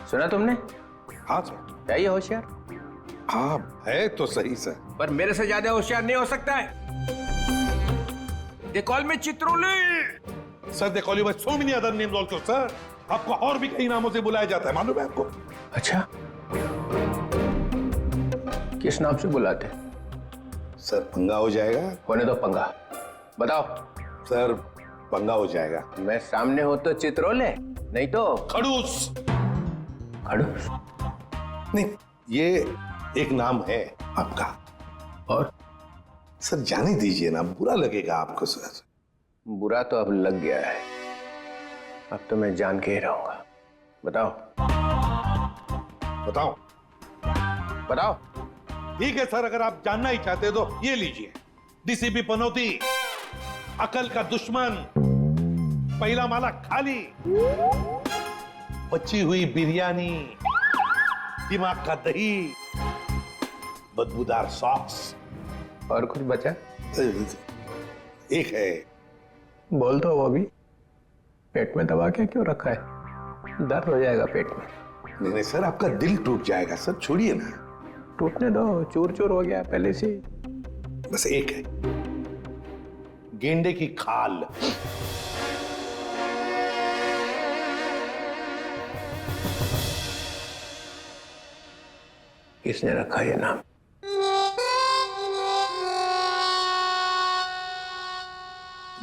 सुना तुमने? हाँ सर। है ये होशियार? हाँ है तो सही सर। पर मेरे से ज्यादा होशियार नहीं हो सकता है। They call me Chitroli. Sir they call you by so many other names also sir. आपको और भी कई नामों से बुलाया जाता है, मालूम है आपको? अच्छा, किस नाम से बुलाते? सर पंगा हो जाएगा। होने दो पंगा, बताओ। सर पंगा हो जाएगा। मैं सामने हो तो चित्रोले, नहीं तो खड़ूस। खड़ूस? नहीं, ये एक नाम है आपका। और सर जाने दीजिए ना, बुरा लगेगा आपको सर। बुरा तो अब लग गया है, अब तो मैं जान के ही रहूंगा। बताओ बताओ। बताओ। ठीक है सर, अगर आप जानना ही चाहते हो तो ये लीजिए, डीसीपी पनौती, अकल का दुश्मन, पहला माला खाली, बची हुई बिरयानी, दिमाग का दही, बदबूदार सॉक्स। और कुछ बचा? एक है। बोल दो वो भी। पेट में दबा के क्यों रखा है? दर्द हो जाएगा पेट में। नहीं नहीं सर, आपका दिल टूट जाएगा सर, छोड़िए ना। टूटने दो, चूर चूर हो गया पहले से। बस एक है, गेंडे की खाल। किसने रखा ये नाम?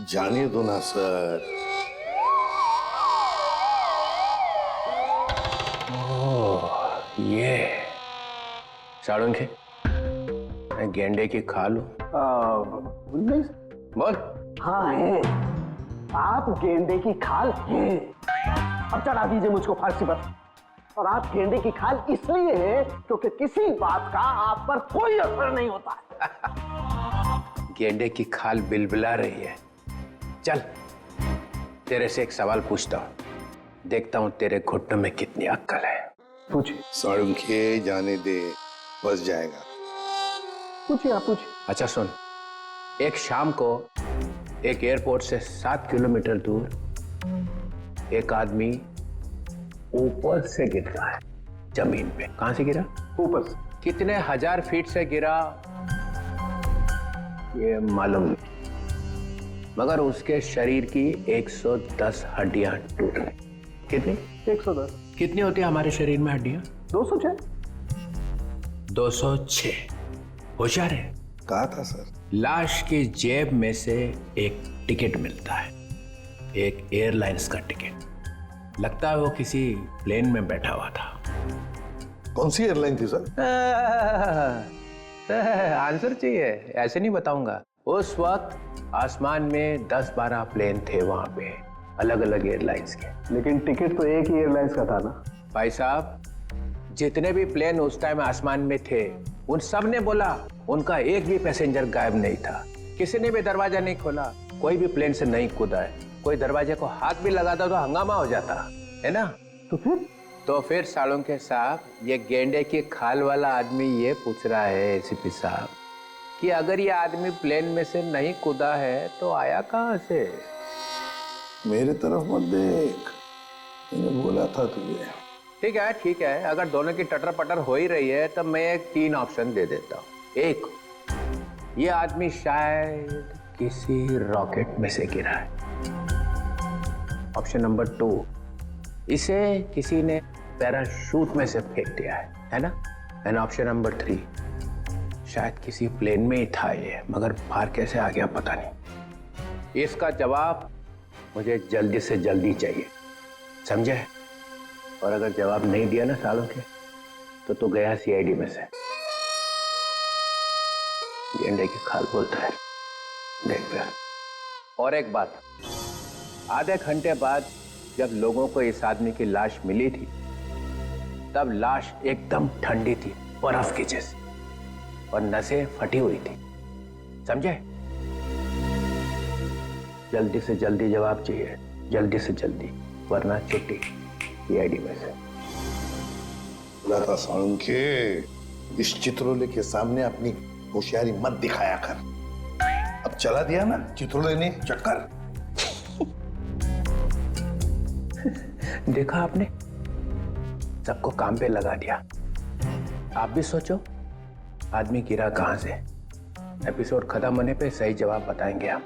जाने दो ना सर। ये साड़ुंखे, मैं गेंडे की खाल हूं। नहीं। बोल। हाँ है, आप गेंडे की खाल हैं। अब चढ़ा दीजिए मुझको फांसी पर। और आप गेंडे की खाल इसलिए है क्योंकि किसी बात का आप पर कोई असर नहीं होता। गेंडे की खाल बिलबिला रही है। चल, तेरे से एक सवाल पूछता हूं, देखता हूं तेरे घुटनों में कितनी अक्ल है। पूछिए। साड़ुंखे जाने दे, बस जाएगा। पूछिए, आप पूछिए। अच्छा सुन, एक शाम को एक एयरपोर्ट से 7 किलोमीटर दूर एक आदमी ऊपर से गिर रहा है जमीन पे। कहां से गिरा? ऊपर से। कितने हजार फीट से गिरा ये मालूम नहीं, मगर उसके शरीर की 110 हड्डियां टूट गई। कितनी? 110। कितनी होती है हमारे शरीर में हड्डियां? 206। 206। होशियार है। कहा था सर। लाश की जेब में से एक टिकट मिलता है, एक एयरलाइंस का टिकट। लगता है वो किसी प्लेन में बैठा हुआ था। कौन सी एयरलाइन थी सर? आंसर चाहिए? ऐसे नहीं बताऊंगा। उस वक्त आसमान में 10-12 प्लेन थे वहां पे, अलग अलग एयरलाइंस के। लेकिन टिकट तो एक ही एयरलाइंस का था ना भाई साहब। जितने भी प्लेन उस टाइम आसमान में थे, उन सब ने बोला उनका एक भी पैसेंजर गायब नहीं था। किसी ने भी दरवाजा नहीं खोला, कोई भी प्लेन से नहीं कूदा है। कोई दरवाजे को हाथ भी लगाता तो हंगामा हो जाता है ना। तो फिर साळुंखे साहब, ये गेंडे की खाल वाला आदमी ये पूछ रहा है एसीपी साहब कि अगर ये आदमी प्लेन में से नहीं कूदा है तो आया कहां से? मेरे तरफ मत देख, मैंने बोला था तुझे। ठीक है, अगर दोनों की टटर पटर हो ही रही है तो मैं एक 3 ऑप्शन दे देता हूं। एक, ये आदमी शायद किसी रॉकेट में से गिरा है। ऑप्शन नंबर 2, इसे किसी ने पैराशूट में से फेंक दिया है ना। एंड ऑप्शन नंबर 3, शायद किसी प्लेन में ही था ये, मगर बाहर कैसे आ गया पता नहीं। इसका जवाब मुझे जल्दी से जल्दी चाहिए, समझे? और अगर जवाब नहीं दिया ना साळुंखे तो गया सीआईडी में से। गेंडे की खाल बोलता है, देख फिर। और एक बात, आधे घंटे बाद जब लोगों को इस आदमी की लाश मिली थी, तब लाश एकदम ठंडी थी, बर्फ की जैसी, और नसें फटी हुई थी, समझे? जल्दी से जल्दी जवाब चाहिए, जल्दी से जल्दी, वरना छुट्टी सीआईडी में से। बोला था साळुंखे, इस चित्रोले के सामने अपनी होशियारी मत दिखाया कर। अब चला दिया ना चित्रोले ने चक्कर। देखा आपने, सबको काम पे लगा दिया। आप भी सोचो आदमी गिरा कहां से। एपिसोड खत्म होने पे सही जवाब बताएंगे आप।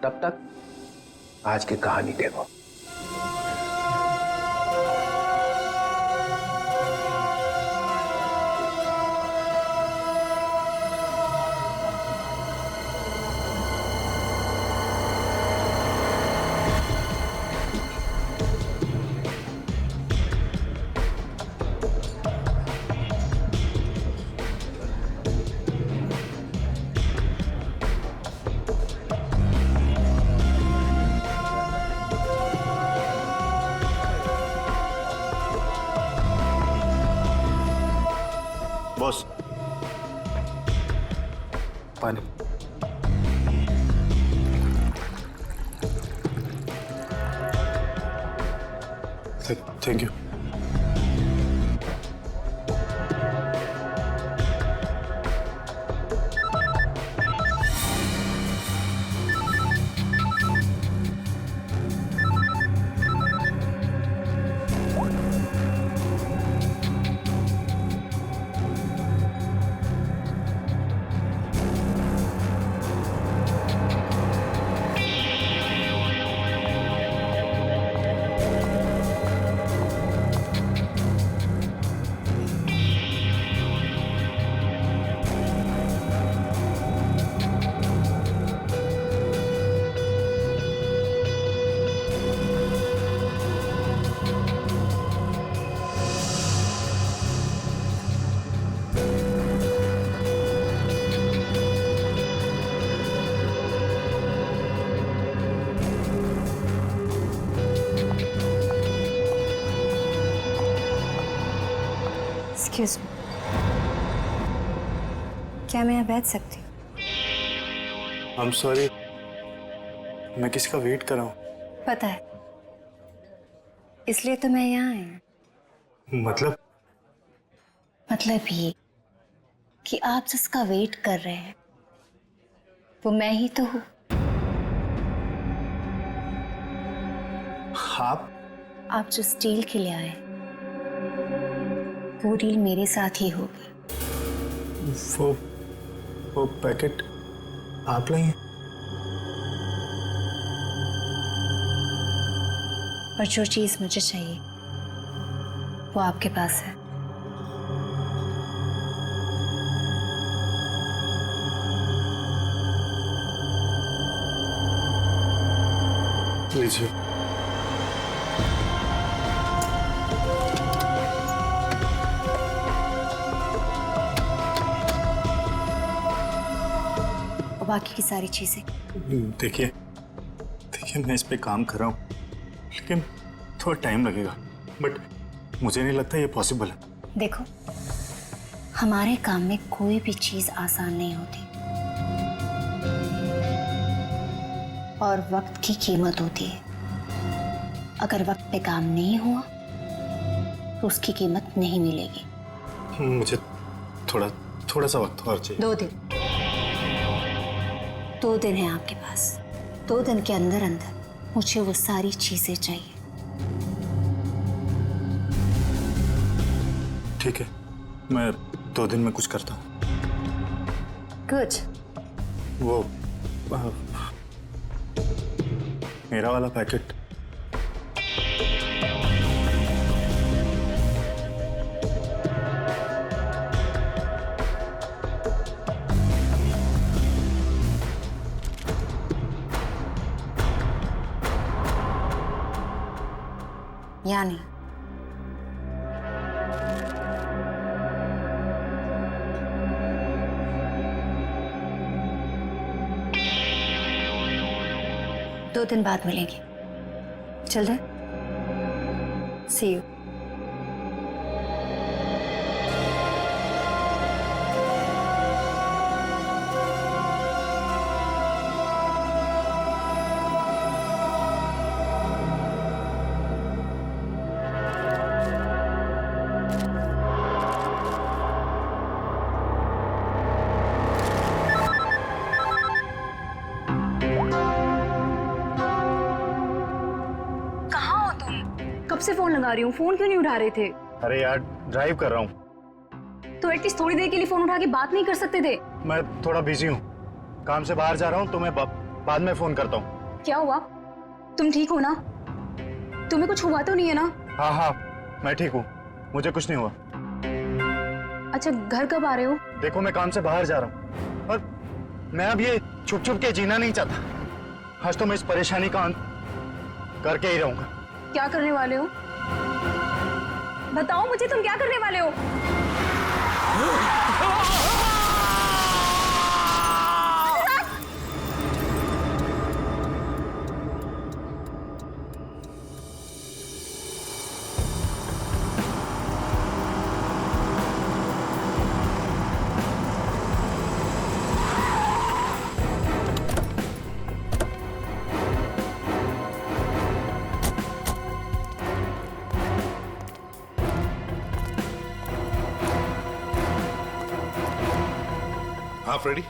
तब तक आज की कहानी देखो। बॉस, पानी। Thank you. एक्सक्यूज मी, क्या मैं यहाँ बैठ सकती हूँ? आई एम सॉरी, मैं किसी का वेट कर रहा हूँ। पता है, इसलिए तो मैं यहाँ आई हूँ। मतलब ये कि आप जिसका वेट कर रहे हैं वो मैं ही तो हूँ। आप जो स्टील के लिए आए वो डील मेरे साथ ही होगी। वो पैकेट आप लाई हैं? और जो चीज मुझे चाहिए वो आपके पास है। लीजिए। बाकी की सारी चीजें देखिए मैं इस पे काम कर रहा हूँ, लेकिन थोड़ा टाइम लगेगा, बट मुझे नहीं लगता ये पॉसिबल है। देखो, हमारे काम में कोई भी चीज आसान नहीं होती और वक्त की कीमत होती है। अगर वक्त पे काम नहीं हुआ तो उसकी कीमत नहीं मिलेगी। मुझे थोड़ा सा वक्त और चाहिए। 2 दिन है आपके पास। 2 दिन के अंदर मुझे वो सारी चीजें चाहिए। ठीक है, मैं 2 दिन में कुछ करता हूँ। गुड। वो मेरा वाला पैकेट यानी दो दिन बाद मिलेंगे। चल रहे? सी यू। कब से फोन लगा रही हूँ, फोन क्यों नहीं उठा रहे थे? अरे यार ड्राइव कर रहा हूँ। तो एटलीस्ट थोड़ी देर के लिए फोन उठा के बात नहीं कर सकते थे? मैं थोड़ा बिजी हूँ, काम से बाहर जा रहा हूँ, तो मैं बाद में फोन करता हूँ। क्या हुआ? तुम ठीक हो ना? तुम्हें कुछ हुआ तो नहीं है ना? हाँ हाँ मैं ठीक हूँ, मुझे कुछ नहीं हुआ। अच्छा, घर कब आ रहे हो? देखो मैं काम से बाहर जा रहा हूँ और मैं अब ये छुप छुप के जीना नहीं चाहता। आज तो मैं इस परेशानी का अंत करके ही रहूंगा। क्या करने वाले हो? बताओ मुझे, तुम क्या करने वाले हो? हाँ फ्रेडी।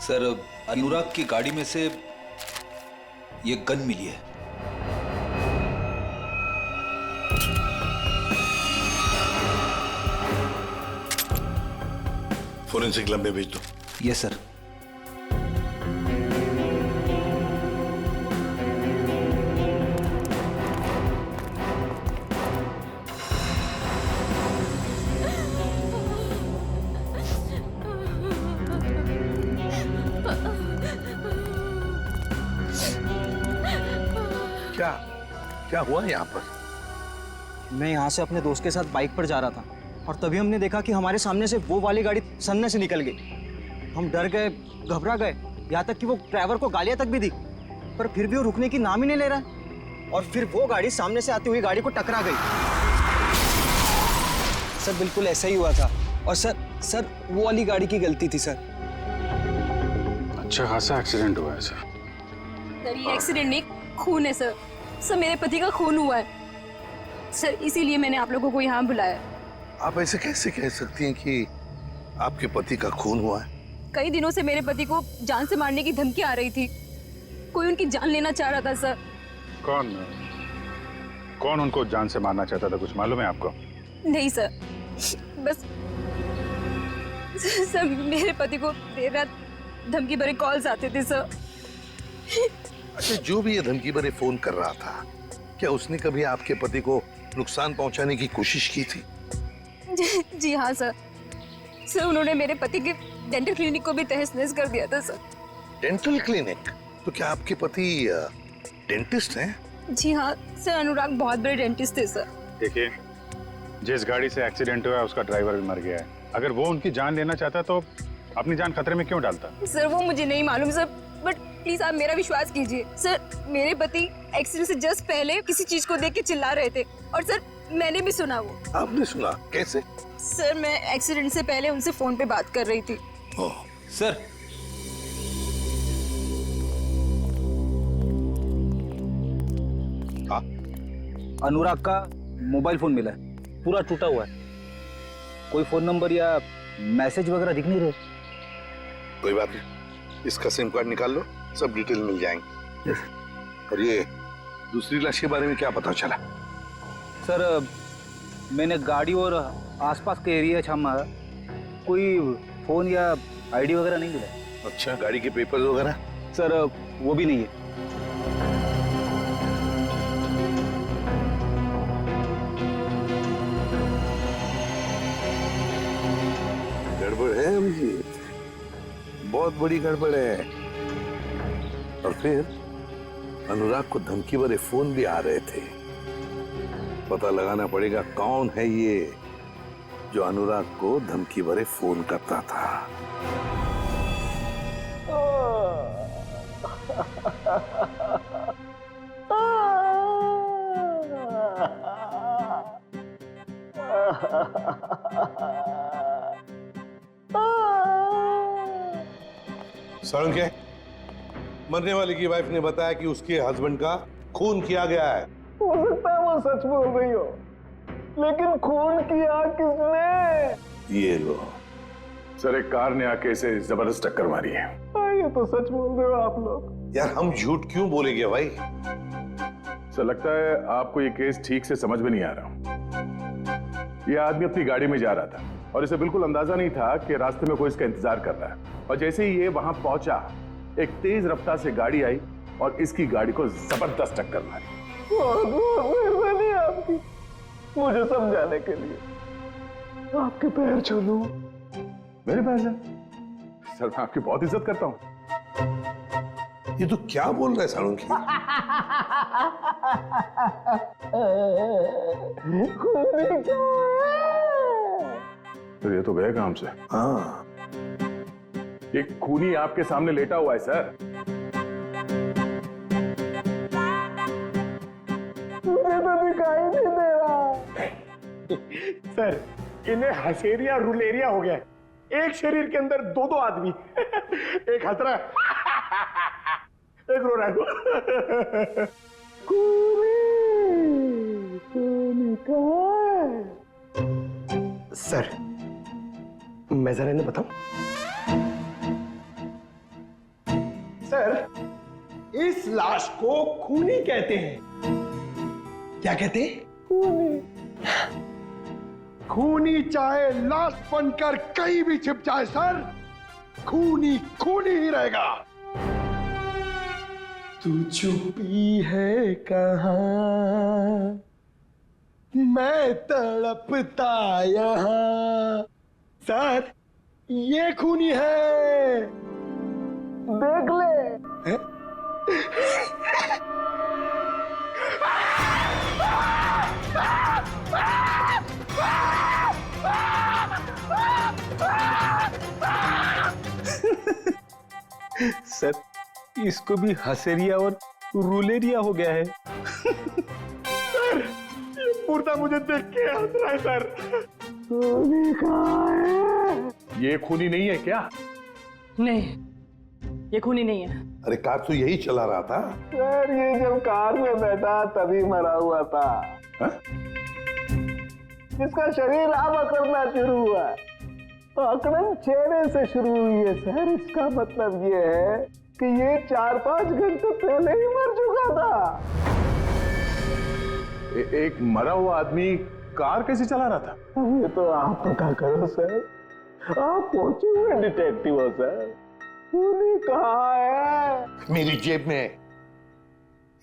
सर, अनुराग की गाड़ी में से ये गन मिली है। फोरेंसिक लैब में भेज दो। Yes sir. क्या क्या हुआ यहाँ पर? मैं यहाँ से अपने दोस्त के साथ बाइक पर जा रहा था और तभी हमने देखा कि हमारे सामने से वो वाली गाड़ी सन्ने से निकल गई। हम डर गए, घबरा गए, यहाँ तक कि वो ड्राइवर को गालियाँ तक भी दी, पर फिर भी वो रुकने की नाम ही नहीं ले रहा। और फिर वो गाड़ी सामने से आती हुई गाड़ी को टकरा गई। सर बिल्कुल ऐसा ही हुआ था। और सर वो वाली गाड़ी की गलती थी सर। अच्छा खासा एक्सीडेंट हुआ है सर। सर ये एक्सीडेंट नहीं, खून है सर। सर मेरे पति का खून हुआ है सर, इसीलिए मैंने आप लोगों को यहाँ बुलाया। आप ऐसे कैसे कह सकती हैं कि आपके पति का खून हुआ है? कई दिनों से मेरे पति को जान से मारने की धमकी आ रही थी। कोई उनकी जान लेना चाह रहा था सर। कौन उनको जान से मारना चाहता था, कुछ मालूम है आपको? नहीं सर, बस सर मेरे पति को देर रात धमकी भरे कॉल्स आते थे सर। अच्छा, जो भी ये धमकी भरे फोन कर रहा था, क्या उसने कभी आपके पति को नुकसान पहुंचाने की कोशिश की थी? जी हाँ सर। सर उन्होंने मेरे पति के डेंटल क्लिनिक को भी तहस-नहस कर दिया था सर। Dental clinic? तो क्या आपके पति डेंटिस्ट हैं? जी हाँ सर, अनुराग बहुत बड़े डेंटिस्ट थे सर। देखिए, जिस गाड़ी से एक्सीडेंट हुआ है उसका ड्राइवर भी मर गया है। अगर वो उनकी जान लेना चाहता तो अपनी जान खतरे में क्यों डालता? सर वो मुझे नहीं मालूम सर, बट प्लीज आप मेरा विश्वास कीजिए सर। मेरे पति एक्सीडेंट से जस्ट पहले किसी चीज को देख के चिल्ला रहे थे और सर मैंने भी सुना। वो आपने सुना? कैसे? सर मैं एक्सीडेंट से पहले उनसे फोन पे बात कर रही थी। सर, अनुराग का मोबाइल फोन मिला है, पूरा टूटा हुआ है। कोई फोन नंबर या मैसेज वगैरह दिख नहीं रहे। कोई बात नहीं, इसका सिम कार्ड निकाल लो, सब डिटेल मिल जाएंगे। और ये दूसरी लाश के बारे में क्या पता चला? सर मैंने गाड़ी और आसपास के एरिया छामा, कोई फोन या आईडी वगैरह नहीं मिला। अच्छा, गाड़ी के पेपर्स वगैरह? सर वो भी नहीं है। गड़बड़ है अभिजीत, बहुत बड़ी गड़बड़ है। और फिर अनुराग को धमकी भरे फोन भी आ रहे थे। पता लगाना पड़ेगा कौन है ये जो अनुराग को धमकी भरे फोन करता था। सड़के, मरने वाले की वाइफ ने बताया कि उसके हस्बैंड का खून किया गया है। हो सकता है वो सच बोल रही हो, लेकिन खून किया किसने? ये लो। सर, एक कार ने आके इसे जबरदस्त टक्कर मारी है। ये तो सच बोल रहे हो आप लोग। यार हम झूठ क्यों बोलेंगे भाई? सर लगता है आपको ये केस ठीक से समझ में नहीं आ रहा। यह आदमी अपनी गाड़ी में जा रहा था और इसे बिल्कुल अंदाजा नहीं था कि रास्ते में कोई इसका इंतजार कर रहा है। और जैसे ही ये वहां पहुंचा, एक तेज रफ्तार से गाड़ी आई और इसकी गाड़ी को जबरदस्त टक्कर मारी। बहुत बहुत मेहरबानी आपकी मुझे समझाने के लिए। आपके पैर छू लूं। मेरे पैर से? सर मैं आपकी बहुत इज्जत करता हूँ। ये तो क्या बोल रहा है सालुंकी? तो ये तो गए काम से। हाँ, ये खूनी आपके सामने लेटा हुआ है सर। मुझे तो दिखाई नहीं दे रहा। सर इन्हें हसेरिया रुलेरिया हो गया है। एक शरीर के अंदर दो दो आदमी, एक हंस रहा है, एक रो रहा है। सर मैं जरा इन्हें बताऊं। सर इस लाश को खूनी कहते हैं। क्या कहते हैं? खूनी चाहे लाश बनकर कहीं भी छिप जाए सर, खूनी खूनी ही रहेगा। तू छुपी है कहाँ, मैं तड़पता यहाँ। सर ये खूनी है, देख ले। है? सर इसको भी हसेरिया और रूलेरिया हो गया है। सर ये मुर्दा मुझे देख के हंस रहा है सर। ये खूनी नहीं है क्या? नहीं, ये खूनी नहीं है। अरे कार तो यही चला रहा था। सर ये जब कार में बैठा तभी मरा हुआ था। हा? इसका शरीर अब अकड़ना शुरू हुआ। तो अकड़न चेहरे से शुरू हुई है सर। इसका मतलब ये है कि ये 4-5 घंटे पहले ही मर चुका था। एक मरा हुआ आदमी कार कैसे चला रहा था? ये तो आप पता करो सर। आप पहुंचे हुए डिटेक्टिव हो सर। खूनी कहाँ है? मेरी जेब में।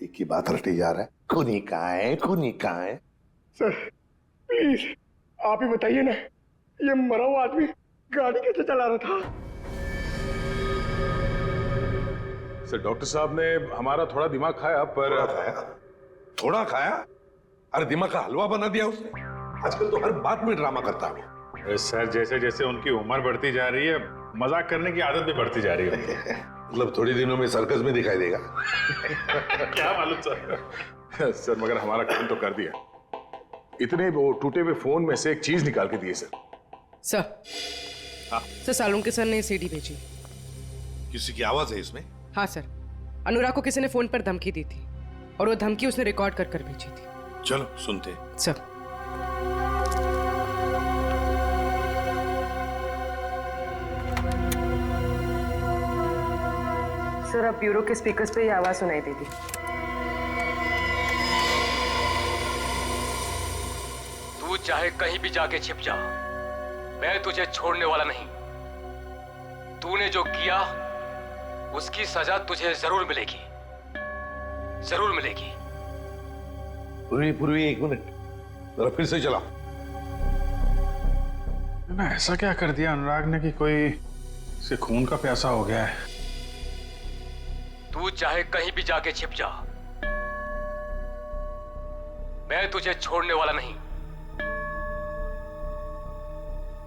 एक ही बात रटी जा रहा है, खूनी कहाँ है, खूनी कहाँ है? सर प्लीज आप ही बताइए ना, ये मरा हुआ आदमी गाड़ी कैसे चला रहा था? सर डॉक्टर साहब ने हमारा थोड़ा दिमाग खाया, पर थोड़ा खाया? अरे दिमाग का हलवा बना दिया उसने। आजकल तो हर बात में ड्रामा करता है। सर जैसे जैसे उनकी उम्र बढ़ती जा रही है, मजाक करने की आदत भी बढ़ती जा रही है। मतलब थोड़ी दिनों में सर्कस में दिखाई देगा। क्या मालूम सर। सर मगर हमारा काम तो कर दिया। इतने वो टूटे हुए फोन में से एक चीज निकाल के दिए सर। सर सालुंके सर ने सीडी भेजी। किसी की आवाज है इसमें? हाँ सर, अनुराग को किसी ने फोन पर धमकी दी थी और वो धमकी उसने रिकॉर्ड कर कर भेजी थी। चलो सुनते। सर सर अब ब्यूरो के स्पीकर्स पे ये आवाज सुनाई देगी। तू चाहे कहीं भी जाके छिप जा, मैं तुझे छोड़ने वाला नहीं। तूने जो किया उसकी सजा तुझे जरूर मिलेगी, जरूर मिलेगी। पूर्वी 1 मिनट जरा फिर से चला। ना ऐसा क्या कर दिया अनुराग ने कि कोई इसे खून का प्यासा हो गया है। तू चाहे कहीं भी जाके छिप जा, मैं तुझे छोड़ने वाला नहीं।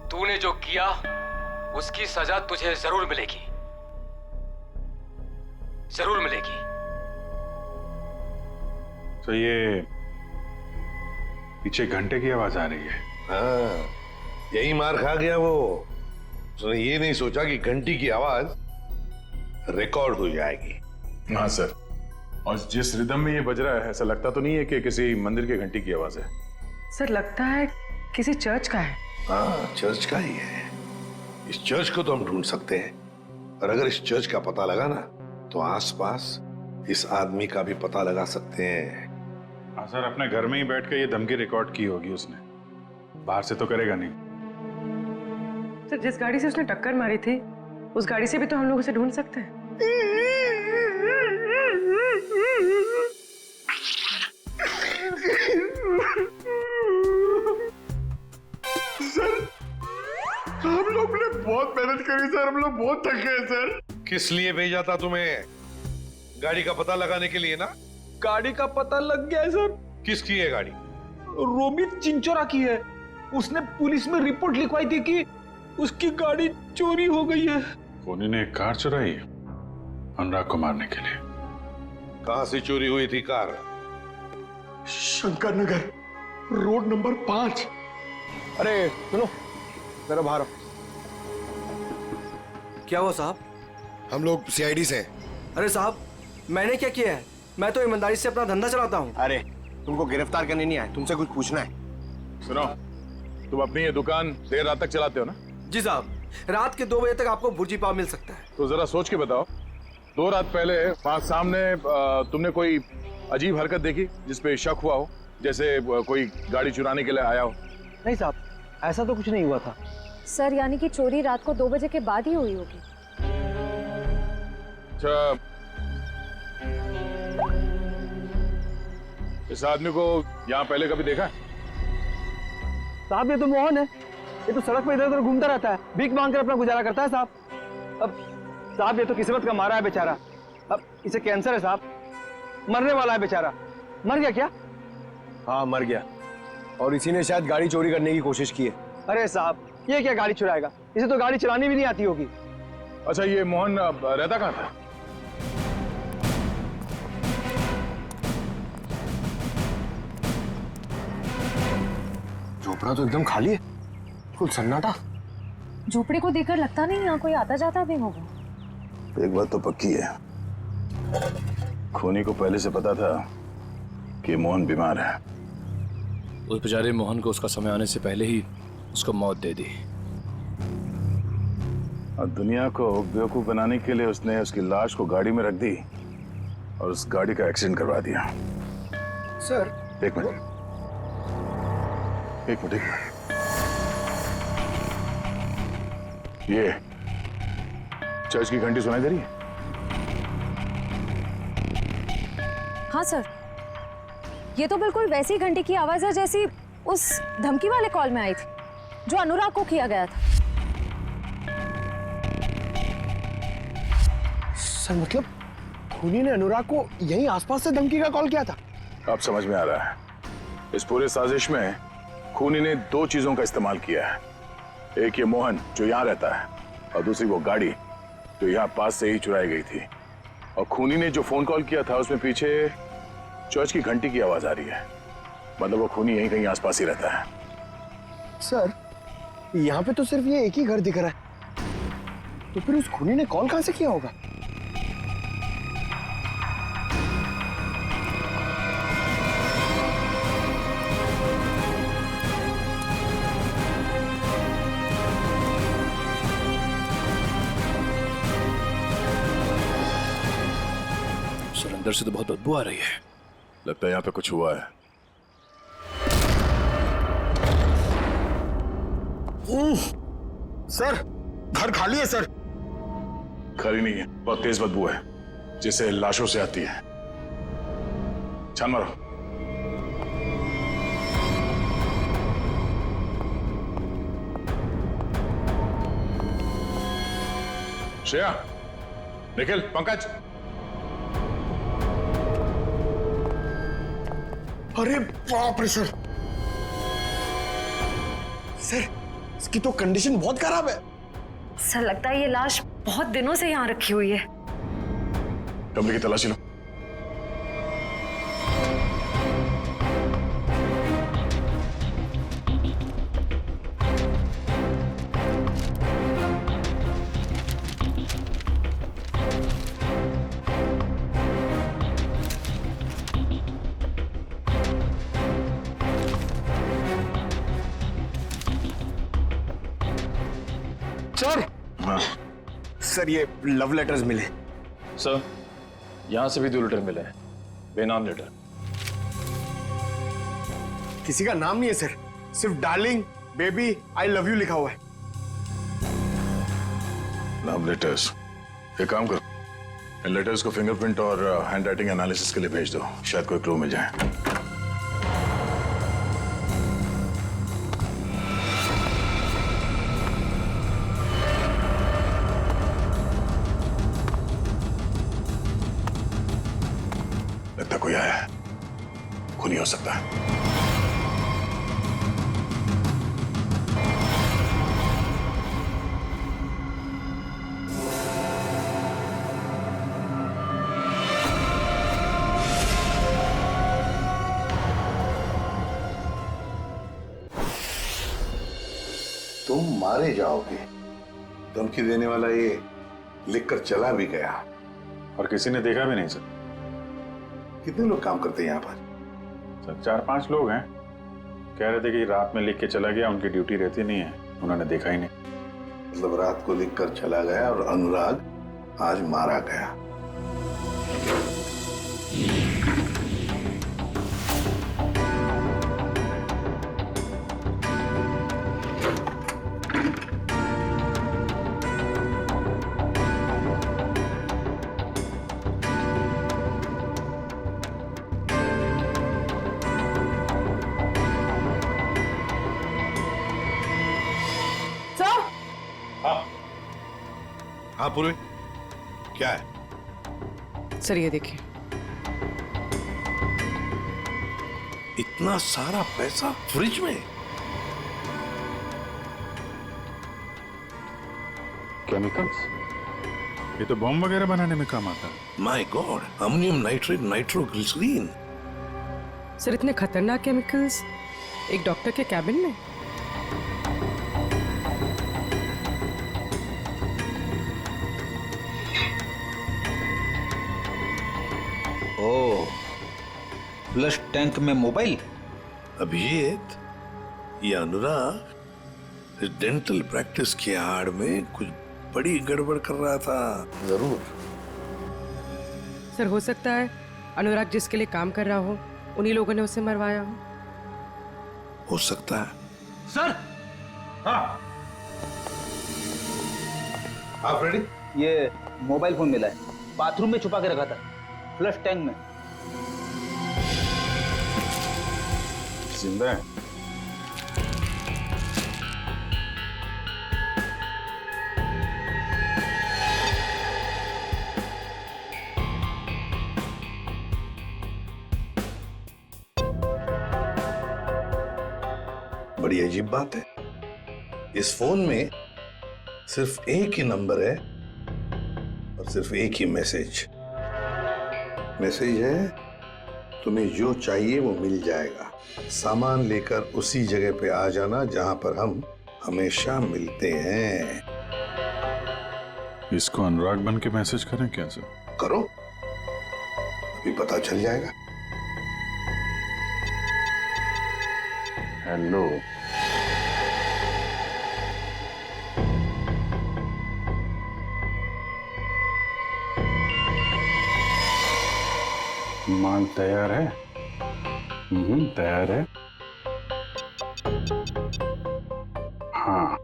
तूने जो किया उसकी सजा तुझे जरूर मिलेगी, जरूर मिलेगी। तो ये पीछे घंटे की आवाज आ रही है। हाँ, यही मार खा गया वो। उसने ये नहीं सोचा कि घंटी की आवाज रिकॉर्ड हो जाएगी। हाँ सर, और जिस रिदम में ये बज रहा है ऐसा लगता तो नहीं है कि किसी मंदिर की घंटी की आवाज है। सर लगता है किसी चर्च का है। हाँ चर्च का ही है। इस चर्च को तो हम ढूंढ सकते हैं, और अगर इस चर्च का पता लगा ना तो आसपास इस आदमी का भी पता लगा सकते हैं। हाँ सर, अपने घर में ही बैठ के ये धमकी रिकॉर्ड की होगी उसने। बाहर से तो करेगा नहीं। सर जिस गाड़ी से उसने टक्कर मारी थी उस गाड़ी से भी तो हम लोग उसे ढूंढ सकते हैं। हम लोग ने बहुत मेहनत करी सर, हम लोग बहुत थक गए सर। किस लिए भेजा था तुम्हें? गाड़ी का पता लगाने के लिए ना? गाड़ी का पता लग गया है सर। किसकी है गाड़ी? रोमित चिंचोरा की है। उसने पुलिस में रिपोर्ट लिखवाई थी कि उसकी गाड़ी चोरी हो गई है। खूनी ने एक कार चुराई है अनुराग को मारने के लिए। कहां से चोरी हुई थी car? Shankar Nagar, road number 5। अरे सुनो, मेरा बाहर आओ। क्या हुआ साहब? हम लोग सीआईडी से हैं। अरे साहब, मैंने क्या किया है? मैं तो ईमानदारी से अपना धंधा चलाता हूँ। अरे तुमको गिरफ्तार करने नहीं आए, तुमसे कुछ पूछना है। सुनो, तुम अपनी ये दुकान देर रात तक चलाते हो ना? जी साहब, रात के 2 बजे तक आपको भुर्जी पाव मिल सकता है। तो जरा सोच के बताओ, 2 रात पहले वहां सामने तुमने कोई अजीब हरकत देखी जिसपे शक हुआ हो, जैसे कोई गाड़ी चुराने के लिए आया हो? नहीं साहब, ऐसा तो कुछ नहीं हुआ था। सर यानी कि चोरी रात को 2 बजे के बाद ही हुई होगी। अच्छा, इस आदमी को यहाँ पहले कभी देखा है? साहब ये तो मोहन है, ये तो सड़क पर इधर उधर घूमता रहता है, भीख मांगकर अपना गुजारा करता है साहब। अब साहब ये तो किस्मत का मारा है बेचारा। अब इसे कैंसर है साहब, मरने वाला है बेचारा। मर गया क्या? हाँ मर गया, और इसी ने शायद गाड़ी चोरी करने की कोशिश की है। अरे साहब, ये क्या गाड़ी चुराएगा? इसे तो गाड़ी चलानी भी नहीं आती होगी। अच्छा, ये मोहन रहता कहाँ था? झोपड़ा तो एकदम खाली है, कुछ सन्नाटा। झोपड़ी को देखकर लगता नहीं यहाँ कोई आता जाता भी होगा। एक बात तो पक्की है, खूनी को पहले से पता था कि मोहन बीमार है। उस बेचारे मोहन को उसका समय आने से पहले ही उसको मौत दे दी। और दुनिया को बेवकूफ बनाने के लिए उसने उसकी लाश को गाड़ी में रख दी और उस गाड़ी का एक्सीडेंट करवा दिया। सर एक मिनट। ये चर्च की घंटी सुनाई दे रही है? हाँ सर, ये तो बिल्कुल वैसी घंटी की आवाज है जैसी उस धमकी वाले कॉल में आई थी जो अनुराग को किया गया था। सर मतलब खूनी ने अनुराग को यहीं आसपास से धमकी का कॉल किया था? अब समझ में आ रहा है। इस पूरे साजिश में खूनी ने 2 चीजों का इस्तेमाल किया है। एक ये मोहन जो यहाँ रहता है, और दूसरी वो गाड़ी जो यहाँ पास से ही चुराई गई थी। और खूनी ने जो फोन कॉल किया था उसमें पीछे चर्च की घंटी की आवाज आ रही है। मतलब वो खूनी यहीं कहीं आसपास ही रहता है। सर यहाँ पे तो सिर्फ ये एक ही घर दिख रहा है, तो फिर उस खूनी ने कॉल कहां से किया होगा? अंदर से तो बहुत बदबू आ रही है। लगता है यहाँ पे कुछ हुआ है। सर घर खाली है सर। खाली नहीं है, बहुत तेज बदबू है जिसे लाशों से आती है। छान मारो। श्रेया, निखिल, पंकज। अरे बाप रे सर, सर इसकी तो कंडीशन बहुत खराब है। सर लगता है ये लाश बहुत दिनों से यहाँ रखी हुई है। कमरे की तलाशी लो। सर हाँ सर, ये लव लेटर्स मिले। सर यहां से भी 2 लेटर मिले हैं, बेनाम लेटर। किसी का नाम नहीं है सर, सिर्फ darling baby I love you लिखा हुआ है। Love letters. एक काम करो, इन लेटर्स को फिंगरप्रिंट और हैंड राइटिंग एनालिसिस के लिए भेज दो, शायद कोई क्लू मिल जाए। लगता कोई आया है, खूनी हो सकता है। तुम मारे जाओगे, धमकी देने वाला ये लिखकर चला भी गया। और किसी ने देखा भी नहीं सर। कितने लोग काम करते हैं यहाँ पर? सर 4-5 लोग हैं, कह रहे थे कि रात में लिख के चला गया, उनकी ड्यूटी रहती नहीं है, उन्होंने देखा ही नहीं। मतलब रात को लिखकर चला गया और अनुराग आज मारा गया। हाँ पूर्वी, क्या है? सर ये देखिए, इतना सारा पैसा फ्रिज में? केमिकल्स? ये तो बॉम्ब वगैरह बनाने में काम आता है। My god, ammonium nitrate, nitroglycerin. Sir इतने खतरनाक केमिकल्स एक डॉक्टर के कैबिन में? ओह, फ्लश टैंक में मोबाइल। अभिजीत, ये अनुराग इस डेंटल प्रैक्टिस की आड़ में कुछ बड़ी गड़बड़ कर रहा था। जरूर। सर हो सकता है अनुराग जिसके लिए काम कर रहा हो उन्हीं लोगों ने उसे मरवाया हो सकता है। सर। हाँ आप रेडी? ये मोबाइल फोन मिला है, बाथरूम में छुपा के रखा था, फ्लश टैंक में। जिंदा है? बड़ी अजीब बात है, इस फोन में सिर्फ एक ही नंबर है और सिर्फ एक ही मैसेज है, तुम्हें जो चाहिए वो मिल जाएगा, सामान लेकर उसी जगह पे आ जाना जहां पर हम हमेशा मिलते हैं। इसको अनुराग बन के मैसेज करें क्या सर? करो, अभी पता चल जाएगा। हेलो, माल तैयार है? तैयार है। हाँ,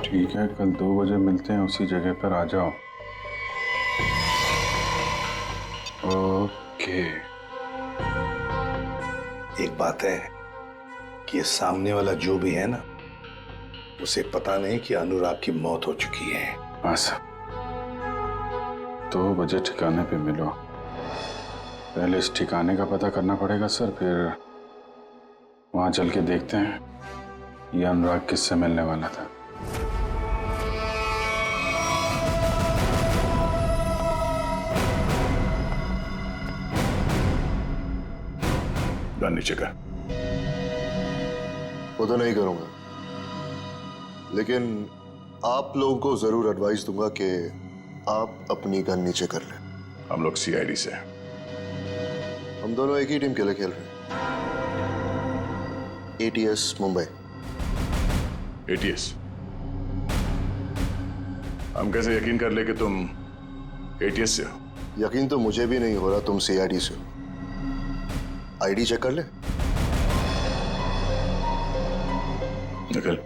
ठीक है, कल 2 बजे मिलते हैं, उसी जगह पर आ जाओ। ओके। एक बात है कि ये सामने वाला जो भी है ना, उसे पता नहीं कि अनुराग की मौत हो चुकी है। हाँ सर, 2 बजे ठिकाने पे मिलो। पहले इस ठिकाने का पता करना पड़ेगा सर, फिर वहां चल के देखते हैं ये अनुराग किससे मिलने वाला था। गन नीचे कर। वो तो नहीं करूंगा, लेकिन आप लोगों को जरूर एडवाइस दूंगा कि आप अपनी गन नीचे कर लें। हम लोग सीआईडी से हैं। हम दोनों एक ही टीम के लिए खेल रहे हैं, एटीएस मुंबई। एटीएस? हम कैसे यकीन कर ले कि तुम एटीएस से हो? यकीन तो मुझे भी नहीं हो रहा तुम सीआईडी से हो, आईडी चेक कर ले। निकल।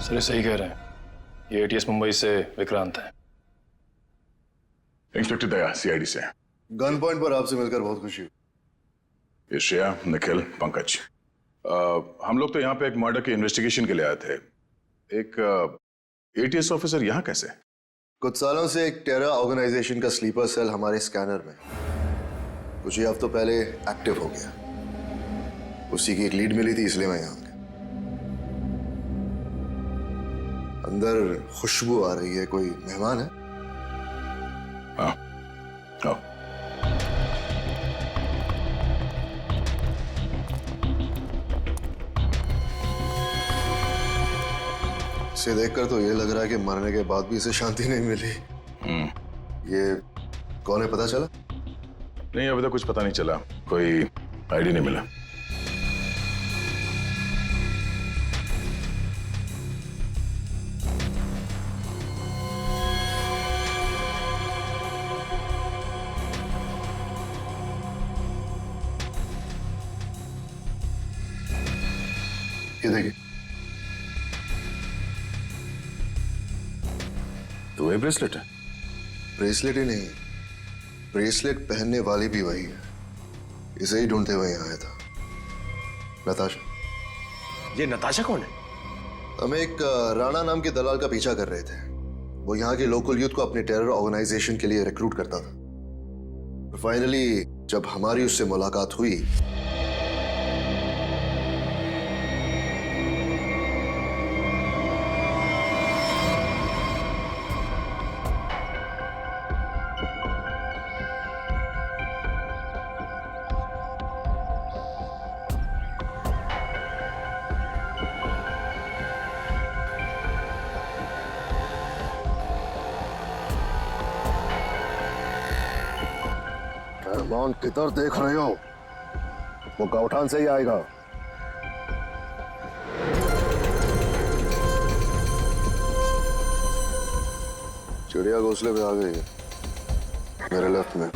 सर ये सही कह रहे हैं, ये एटीएस मुंबई से विक्रांत है। इंस्पेक्टर दया, सीआईडी से। गन पॉइंट पर आपसे मिलकर बहुत खुशी हुई। ये श्रेया, निखिल, पंकज। हम लोग तो यहाँ पे एक मर्डर के इन्वेस्टिगेशन के लिए आए थे। एक एटीएस ऑफिसर यहाँ कैसे? कुछ सालों से एक टेरर ऑर्गेनाइजेशन का स्लीपर सेल हमारे स्कैनर में कुछ ही हफ्तों पहले एक्टिव हो गया। उसी की एक लीड मिली थी, इसलिए मैं यहाँ आ गया। अंदर खुशबू आ रही है, कोई मेहमान है? हाँ, आओ। इसे देखकर तो ये लग रहा है कि मरने के बाद भी इसे शांति नहीं मिली। ये कौन है, पता चला? नहीं, अभी तक कुछ पता नहीं चला, कोई आईडी नहीं मिला। ये देखिए, तो ये ब्रेसलेट है? ब्रेसलेट ही नहीं, ब्रेसलेट पहनने वाली भी वही है। इसे ही ढूंढते हुए यहाँ आया था। नताशा। ये नताशा कौन है? हम एक राणा नाम के दलाल का पीछा कर रहे थे। वो यहाँ के लोकल यूथ को अपने टेरर ऑर्गेनाइजेशन के लिए रिक्रूट करता था। फाइनली जब हमारी उससे मुलाकात हुई रहमान, किधर देख रहे हो? वो गौठान से ही आएगा। चिड़िया घोंसले पे आ गई है, मेरे लेफ्ट में।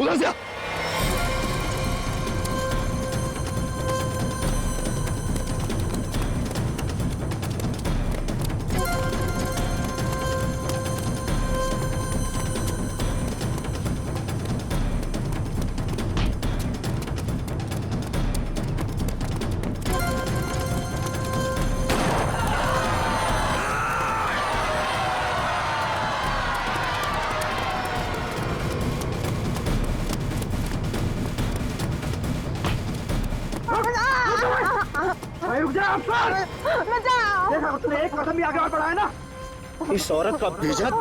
उधर से आ। देखा, तूने एक कदम भी आगे और बढ़ाया ना, इस औरत का भेजक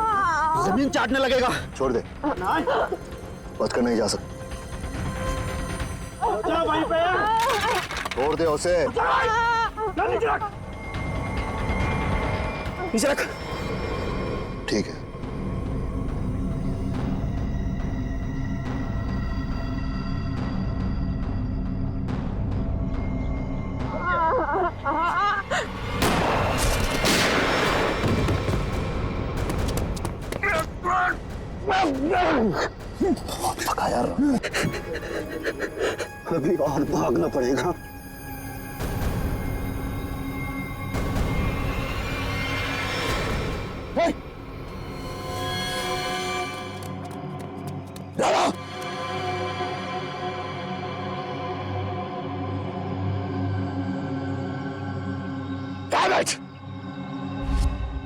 जमीन चाटने लगेगा। छोड़ दे, बच कर नहीं जा सकता। वहीं पे छोड़ दे उसे। नीचे रख। नीचे रख। ठीक है। बहुत थका यार, अभी और भागना पड़ेगा।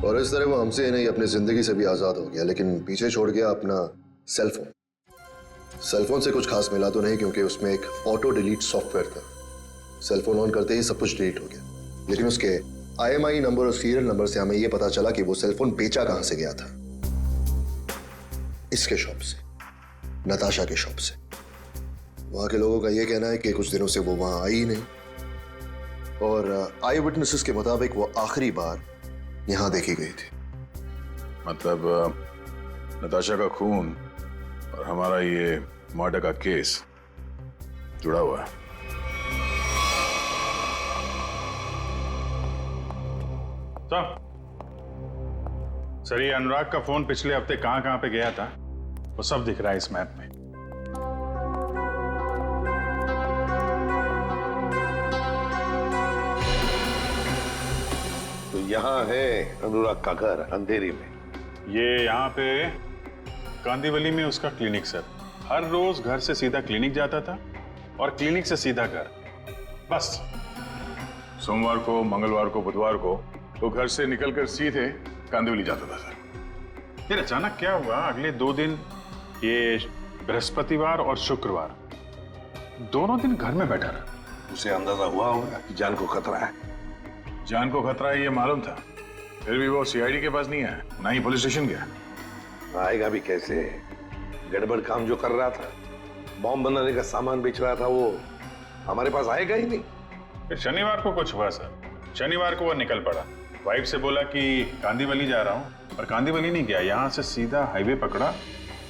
और इस तरह वो हमसे ही नहीं अपनी जिंदगी से भी आजाद हो गया, लेकिन पीछे छोड़ गया अपना सेलफोन। सेलफोन से कुछ खास मिला तो नहीं, क्योंकि उसमें एक ऑटो डिलीट सॉफ्टवेयर था। सेलफोन ऑन करते ही सब कुछ डिलीट हो गया, लेकिन उसके IMEI नंबर और सीरियल नंबर से हमें यह पता चला कि वो सेलफोन बेचा कहां से गया था। इसके शॉप से, नताशा के शॉप से। वहां के लोगों का यह कहना है कि कुछ दिनों से वो वहां आई ही नहीं, और आई विटनेसेस के मुताबिक वो आखिरी बार यहां देखी गई थी। मतलब नताशा का खून और हमारा ये मर्डर का केस जुड़ा हुआ है। सर, ये अनुराग का फोन पिछले हफ्ते कहां कहां पे गया था वो सब दिख रहा है इस मैप में। तो यहाँ है अनुराग का घर अंधेरी में। ये यहाँ पे कांदीवली में उसका क्लिनिक सर। हर रोज घर से सीधा क्लिनिक जाता था और क्लिनिक से सीधा घर, बस। सोमवार को, मंगलवार को, बुधवार को तो घर से निकलकर सीधे कांदिवली जाता था सर। फिर अचानक क्या हुआ, अगले 2 दिन, ये बृहस्पतिवार और शुक्रवार, दोनों दिन घर में बैठा रहा। उसे अंदाजा हुआ होगा कि जान को खतरा है। जान को खतरा है ये मालूम था, फिर भी वो CID के पास नहीं आया, ना ही पुलिस स्टेशन गया। आएगा भी कैसे? गड़बड़ काम जो कर रहा था, बॉम्ब बनाने का सामान बेच रहा था, वो हमारे पास आएगा ही नहीं। फिर शनिवार को कुछ हुआ सर। शनिवार को वो निकल पड़ा, वाइफ से बोला कि कांदीवली जा रहा हूँ, पर कांदीवली नहीं गया, यहाँ से सीधा हाईवे पकड़ा।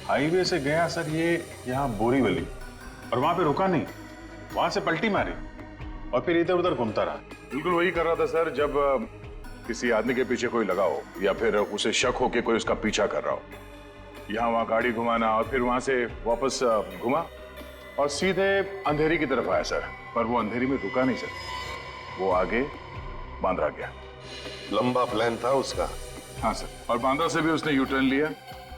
हाईवे से गया सर ये यहाँ बोरीवली, और वहां पे रुका नहीं, वहां से पलटी मारी और फिर इधर उधर घूमता रहा। बिल्कुल वही कर रहा था सर, जब किसी आदमी के पीछे कोई लगा हो या फिर उसे शक हो कि कोई उसका पीछा कर रहा हो। यहाँ वहाँ गाड़ी घुमाना और फिर वहां से वापस घुमा और सीधे अंधेरी की तरफ आया सर। पर वो अंधेरी में रुका नहीं सर, वो आगे बांद्रा गया। लंबा प्लान था उसका। हाँ सर, और बांद्रा से भी उसने यूटर्न लिया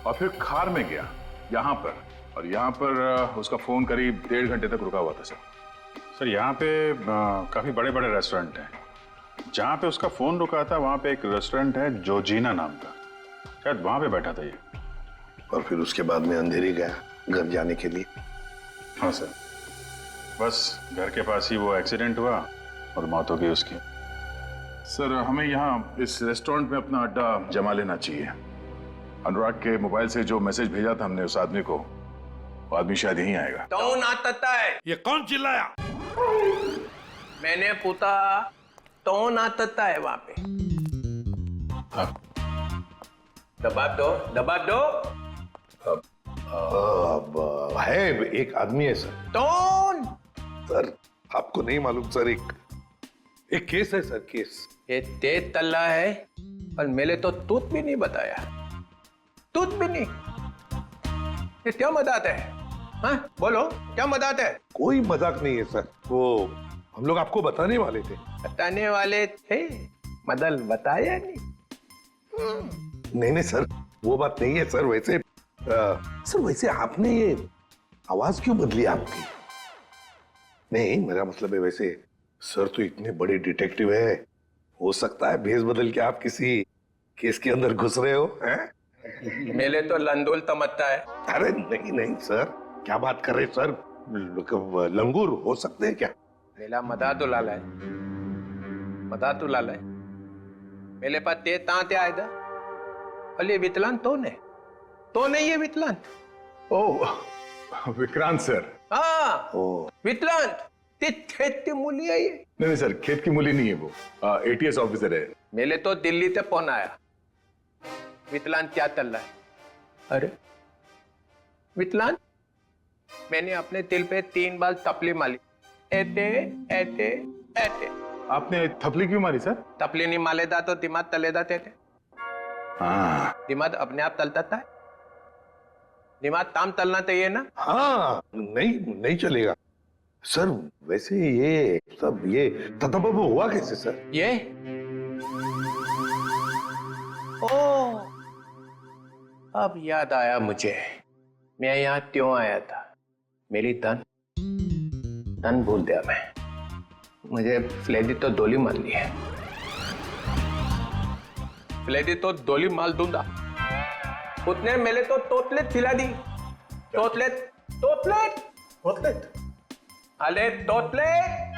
और फिर खार में गया यहाँ पर, और यहाँ पर उसका फोन करीब 1.5 घंटे तक रुका हुआ था सर। सर यहाँ पे काफी बड़े बड़े रेस्टोरेंट हैं। जहाँ पे उसका फोन रुका था वहाँ पे एक रेस्टोरेंट है जोजीना नाम का, शायद वहाँ पे बैठा था ये। और फिर उसके बाद में अंधेरी गया घर जाने के लिए। हाँ सर, बस घर के पास ही वो एक्सीडेंट हुआ और मौत हो गई उसकी। सर हमें यहाँ इस रेस्टोरेंट में अपना अड्डा जमा लेना चाहिए। अनुराग के मोबाइल से जो मैसेज भेजा था हमने उस आदमी को, वो आदमी शायद यहीं आएगा। कौन आता है? ये कौन चिल्लाया? मैंने पूछा कौन आता है वहां पे? दबाव दो, दबाव दो। है एक आदमी है सर। कौन? सर आपको नहीं मालूम सर, एक केस है सर, केस। ये तेज तल्ला है, पर मेरे तो तूत भी नहीं बताया, तूत भी नहीं। ये क्या मजाक है? हाँ बोलो, क्या मजाक है? कोई मजाक नहीं है सर, वो हम लोग आपको बताने वाले थे। बताने वाले थे, मदल बताया नहीं। नहीं सर, वो बात नहीं है सर। वैसे सर वैसे आपने ये आवाज क्यों बदली आपकी? नहीं मेरा मतलब है, वैसे सर तो इतने बड़े डिटेक्टिव है, हो सकता है भेष बदल के आप किसी केस के अंदर घुस रहे हो हैं? मेरे तो लंदोल तमत्ता है। अरे नहीं सर, क्या बात कर रहे सर? लंगूर हो सकते हैं क्या? मेरा मदातु लाला है, मदातु लाला है। मेरे पास ते तांते आए था, अले विकलांत तो नहीं ये विकलांत। ओह विक्रांत सर। हाँ विकलांत, ते खेत की मूली है ये। नहीं सर, खेत की मूली नहीं है वो, ATS ऑफिसर है। मेरे तो दिल्ली से फोन आया, विकलांत क्या चल रहा है? अरे विकलांत, मैंने अपने दिल पे 3 बार थपली मारी, ऐसे ऐसे ऐसे। आपने थपली क्यों मारी सर? थपली नहीं मालेदा तो दिमाग तलेदा थे। हाँ दिमाग अपने आप तलता था, दिमाग ताम तलना चाहिए ना। हाँ नहीं चलेगा सर। वैसे ये सब ये ततबब हुआ कैसे सर? ये ओ अब याद आया मुझे, मैं यहाँ क्यों आया था। मेरी तन भूल दिया मैं, मुझे फ्लेडी तो दोली मार ली है, फ्लेडी तो दोली मार दूंगा। उसने मेरे तो तोतलेट खिला दी। तोतलेट तोतलेट तोतलेट, अरे तोतलेट,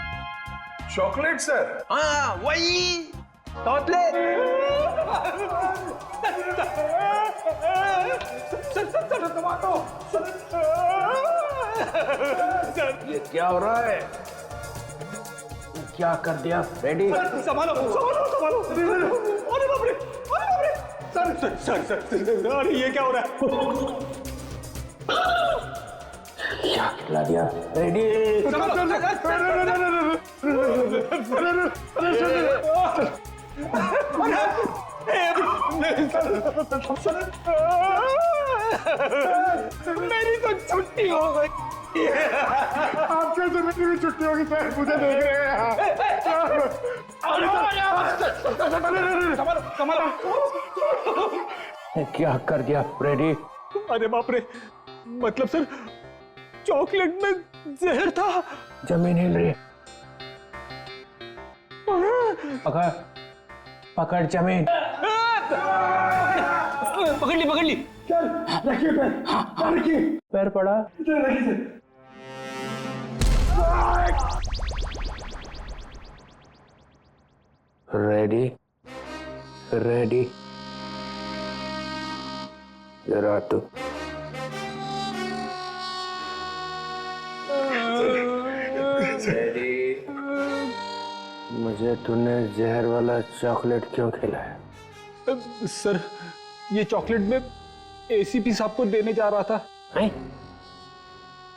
चॉकलेट सर। हाँ वही तोतले ये क्या हो रहा है? क्या कर दिया फ्रेडी? संभालो संभालो संभालो। अरे बाप रे, अरे बाप रे। सर, अरे ये क्या हो रहा है? क्या खिला दिया फ्रेडी? मेरी तो छुट्टी हो गई। आप कैसे मेरी भी छुट्टी होगी सर? मुझे देख रहे हैं। क्या कर दिया फ्रेडी? अरे बाप रे, मतलब सर चॉकलेट में जहर था। जमीन हिल रही है। पकड़ जमीन। पकड़ ली। चल रखिए पैर, रखिए। पैर पड़ा। रखिए रेडी रेडी जरा तू रेडी। मुझे तूने जहर वाला चॉकलेट क्यों खिलाया? सर ये चॉकलेट में एसीपी साहब को देने जा रहा था।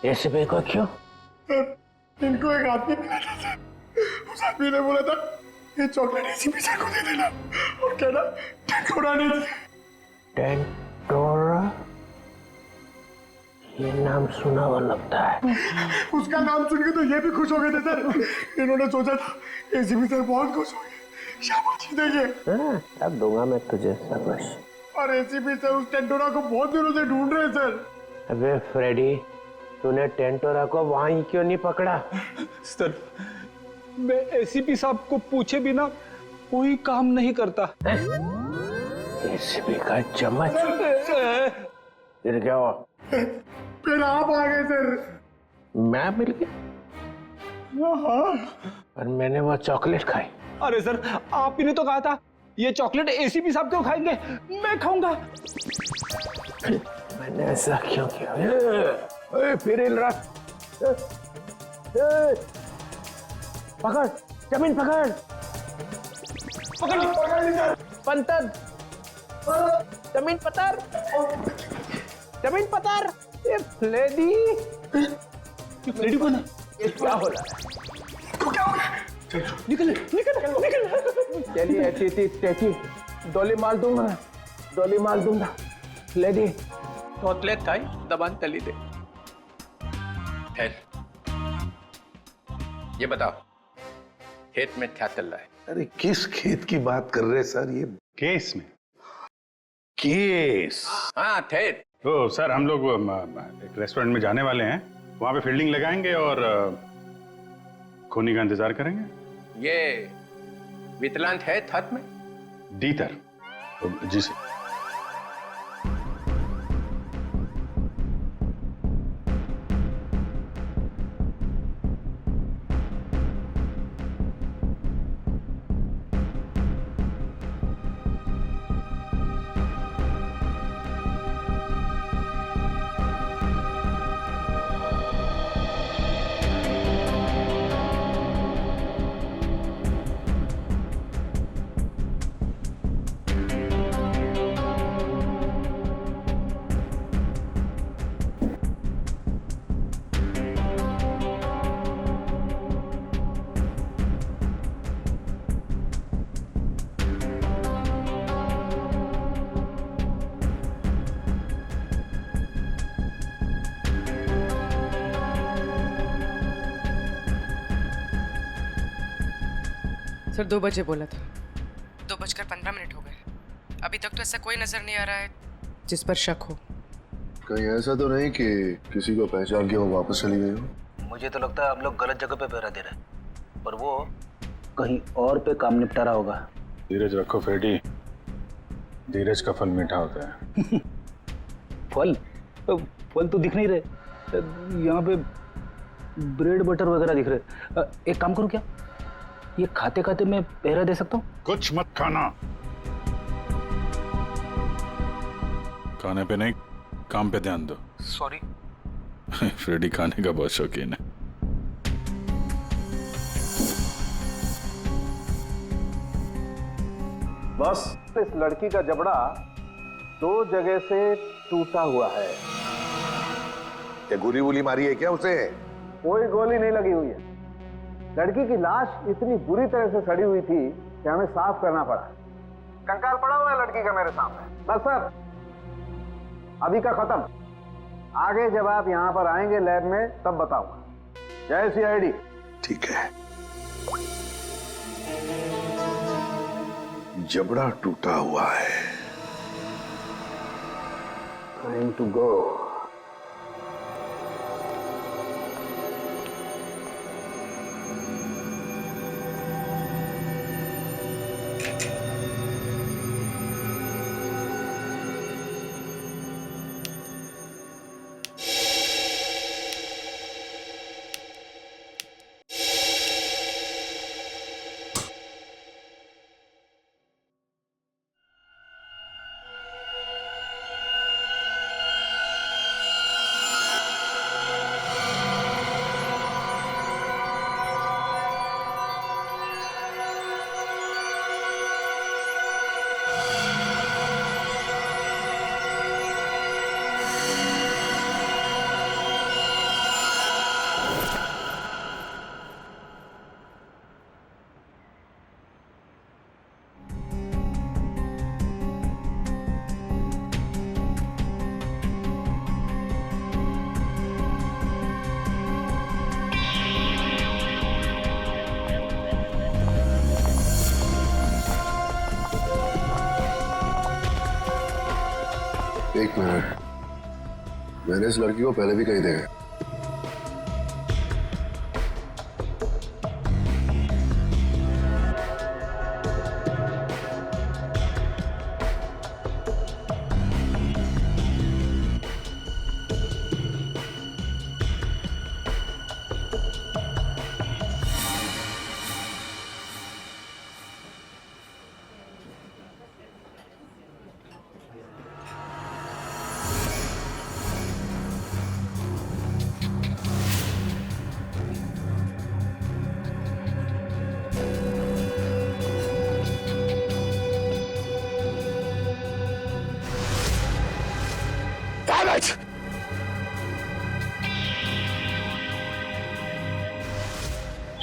एसीपी को क्यों? इनको एक आदमी मिला था। उस आदमी ने बोला था ये चॉकलेट एसीपी साहब को दे देना और कहना टेंटोरा नहीं थी। टेंटोरा? ये नाम सुना हुआ लगता है। उसका नाम सुन के तो ये भी खुश हो गए थे सर। इन्होंने सोचा था एसीपी सर बहुत खुश हो गए, शाबाशी देंगे। अब दूंगा मैं तुझे शाबाश। और एसीपी सर उस टेंटोरा को बहुत दिनों से ढूंढ रहे हैं सर। अबे फ्रेडी, तूने टेंटोरा को वहीं क्यों नहीं पकड़ा? सर मैं एसीपी साहब को पूछे बिना कोई काम नहीं करता। एसीपी का चम्मच? फिर क्या हुआ? फिर आप आ गए सर। मैं मिल गया? हाँ। और मैंने वो चॉकलेट खाई। अरे सर आप ही ने तो कहा था ये चॉकलेट एसीपी साहब क्यों खाएंगे, मैं खाऊंगा। मैंने ऐसा क्यों किया? फिर हिल रहा। पकड़ जमीन, पकड़ पकड़ ली सर। पंतर जमीन पतर, जमीन पतर। ये फ्लेडी, फ्लेडी कौन है? ये क्या हो रहा है? क्या हो रहा है? निकल। चलिए ऐसी डोली मार दूंगा। फ्लेडी तोतले खाई दबान तली दे। ये बताओ खेत में क्या चल रहा है? अरे किस खेत की बात कर रहे हैं सर? ये केस में केस? हाँ खेत। तो सर हम लोग एक रेस्टोरेंट में जाने वाले हैं, वहां पे फील्डिंग लगाएंगे और खूनी का इंतजार करेंगे। ये विकलांग है हाथ में? डीतर जी सर। सर 2 बजे बोला था, 2:15 हो गए। अभी तक तो ऐसा कोई नजर नहीं आ रहा है जिस पर शक हो। कहीं ऐसा तो नहीं कि किसी को पहचान के वो वापस चली गई हो? मुझे तो लगता है आप लोग गलत जगह पे पहरा दे रहे हैं, पर वो कहीं और पे काम निपटा रहा होगा। धीरज रखो फ्रेडी, धीरज का फल मीठा होता है। फल तो दिख नहीं रहे, यहाँ पे ब्रेड बटर वगैरह दिख रहे। एक काम करूँ क्या, ये खाते खाते मैं पहरा दे सकता हूँ? कुछ मत खाना। खाने पे नहीं, काम पे ध्यान दो। सॉरी। फ्रेडी खाने का बहुत शौकीन है। बस इस लड़की का जबड़ा 2 जगह से टूटा हुआ है। क्या गोली वोली मारी है क्या उसे? कोई गोली नहीं लगी हुई है। लड़की की लाश इतनी बुरी तरह से सड़ी हुई थी कि हमें साफ करना पड़ा। कंकाल पड़ा हुआ है लड़की का मेरे सामने। बस सर, अभी का खत्म। आगे जब आप यहां पर आएंगे लैब में तब बताऊंगा। जय सीआईडी। ठीक है। जबड़ा टूटा हुआ है। Time to go. एक मिनट, मैंने इस लड़की को पहले भी कहीं देखा।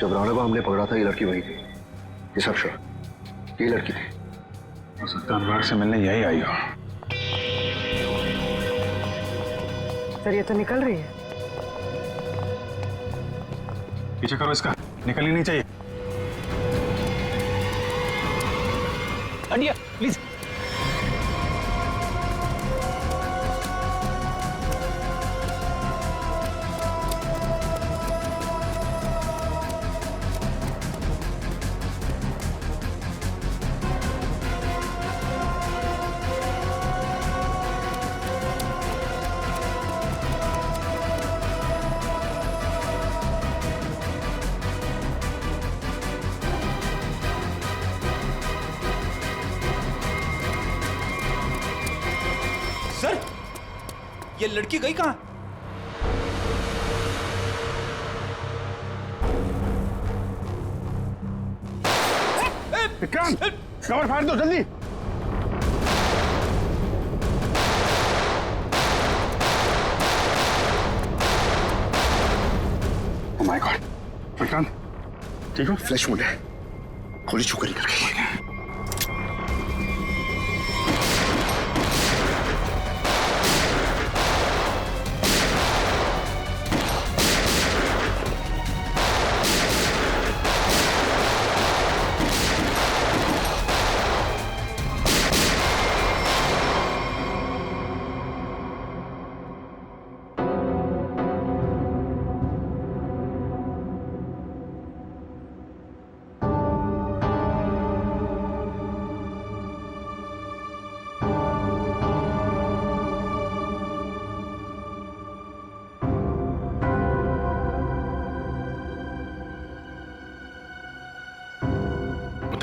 जब राणा को हमने पकड़ा था ये लड़की वही थी। ये सब श्योर, ये लड़की थी। हो सकता है अनुराग से मिलने यही आई हो। सर ये तो निकल रही है। पीछे करो इसका, निकलनी नहीं चाहिए। हटिया प्लीज। ये लड़की गई कहां? विक्रांत, कवर फाड़ दो जल्दी। ओह माय गॉड, विक्रांत ठीक हो? फ्लैश मूड है, गोली छूकर निकल गई।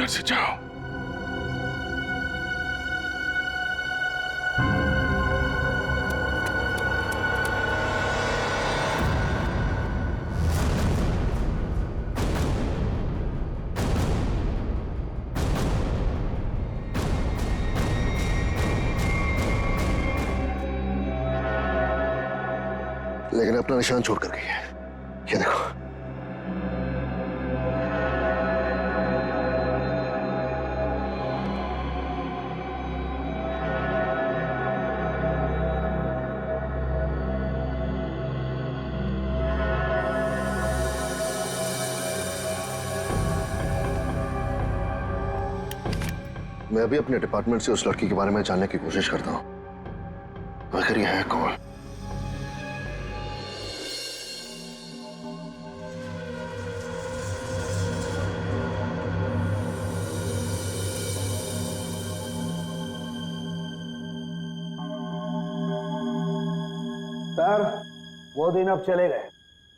घर से जाओ। लेकिन अपना निशान छोड़ कर गई है, ये देखो। मैं अभी अपने डिपार्टमेंट से उस लड़की के बारे में जानने की कोशिश करता हूं, आखिर ये है कौन। सर, वो दिन अब चले गए।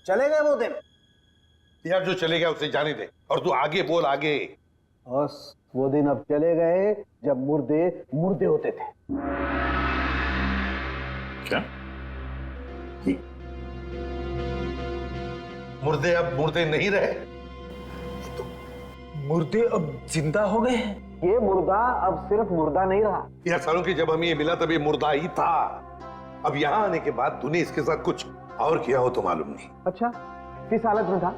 चले गए वो दिन। यार जो चले गया उसे जाने दे, और तू आगे बोल, आगे। बस वो दिन अब चले गए जब मुर्दे मुर्दे होते थे। क्या? मुर्दे अब मुर्दे नहीं रहे, तो मुर्दे अब जिंदा हो गए हैं। ये मुर्दा अब सिर्फ मुर्दा नहीं रहा। यार सालों की जब हमें ये मिला तब ये मुर्दा ही था। अब यहाँ आने के बाद तूने इसके साथ कुछ और किया हो तो मालूम नहीं। अच्छा, किस हालत में था?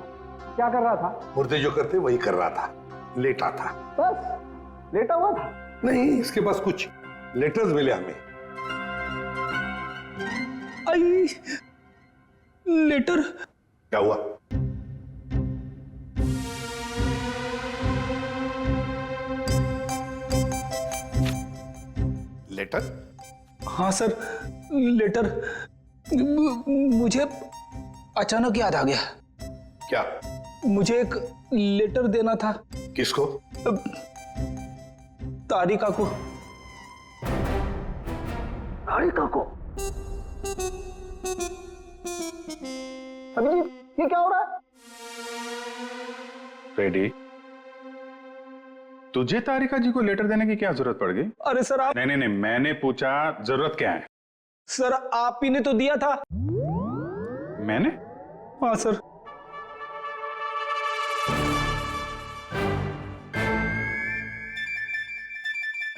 क्या कर रहा था? मुर्दे जो करते वही कर रहा था, लेटा था। बस लेटा हुआ था? नहीं, इसके पास कुछ लेटर्स मिले हमें। आई लेटर? क्या हुआ? लेटर? हाँ सर, लेटर। मुझे अचानक याद आ गया। क्या? मुझे एक लेटर देना था। किसको? तारिका को। तारिका को? अभिजीत, ये क्या हो रहा है? रेडी? तुझे तारिका जी को लेटर देने की क्या जरूरत पड़ गई? अरे सर आप... नहीं, मैंने पूछा जरूरत क्या है। सर आप ही ने तो दिया था। मैंने? हाँ सर।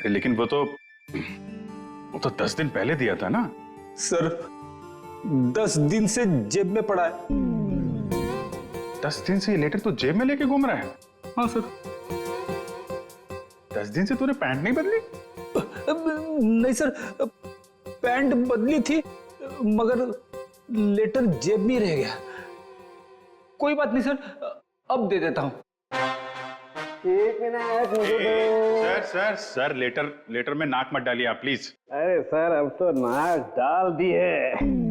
लेकिन वो तो 10 दिन पहले दिया था ना। सर 10 दिन से जेब में पड़ा है। 10 दिन से ये लेटर तो जेब में लेके घूम रहा है? हाँ सर। 10 दिन से तूने पैंट नहीं बदली? नहीं सर, पैंट बदली थी मगर लेटर जेब में रह गया। कोई बात नहीं सर, अब दे देता हूं। एक मिनट मुझे दो। सर लेटर में नाक मत डालिए आप प्लीज। अरे सर अब तो नाक डाल दी है।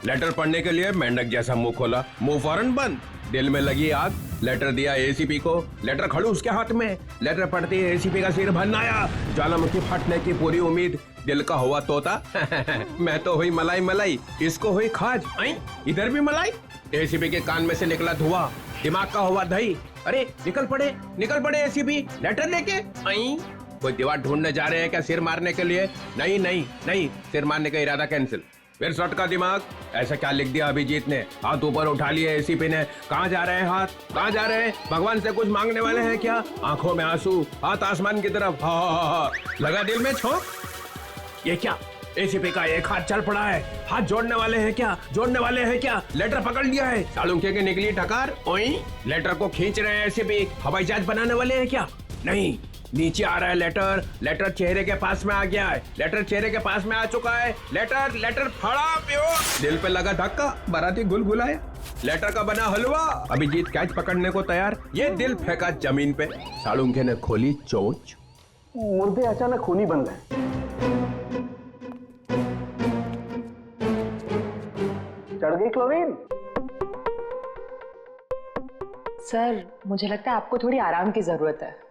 लेटर पढ़ने के लिए मेंढक जैसा मुंह खोला, मुंह फौरन बंद। दिल में लगी आग। लेटर दिया एसीपी को, लेटर खड़ूस के हाथ में। लेटर पढ़ते ही एसीपी का सिर भन्नाया, ज्वालामुखी फटने की पूरी उम्मीद। दिल का हुआ तोता मैं तो हुई मलाई मलाई, इसको हुई खाज। इधर भी मलाई। एसीपी के कान में से निकला धुआं, दिमाग का हुआ दही। अरे निकल पड़े एसीपी लेटर लेके। कोई दीवार ढूंढने जा रहे हैं क्या सिर मारने के लिए? नहीं, सिर मारने का इरादा कैंसिल। फिर शॉट का दिमाग। ऐसा क्या लिख दिया अभिजीत ने? हाथ ऊपर उठा लिए एसीपी ने। कहाँ जा रहे हैं हाथ? कहाँ जा रहे हैं? भगवान से कुछ मांगने वाले हैं क्या? आंखों में आंसू, हाथ आसमान की तरफ। हा। लगा दिल में छोंक। ये क्या? एसीपी का एक हाथ चल पड़ा है। हाथ जोड़ने वाले हैं क्या? लेटर पकड़ लिया है। सालुंखे की निकली टकार। ओई लेटर को खींच रहे हैं एसीपी। हवाई जहाज बनाने वाले हैं क्या? नहीं, नीचे आ रहा है लेटर चेहरे के पास में आ गया है। लेटर चेहरे के पास में आ चुका है। लेटर फड़ा प्यो। दिल पे लगा धक्का, बाराती गुलगुलाया। लेटर का बना हलवा। अभिजीत कैच पकड़ने को तैयार, ये दिल फेंका जमीन पे। सालुंखे ने खोली चोंच। मुर्दे अचानक खूनी बन गए। चढ़ गई क्लोरीन। सर मुझे लगता है आपको थोड़ी आराम की जरूरत है।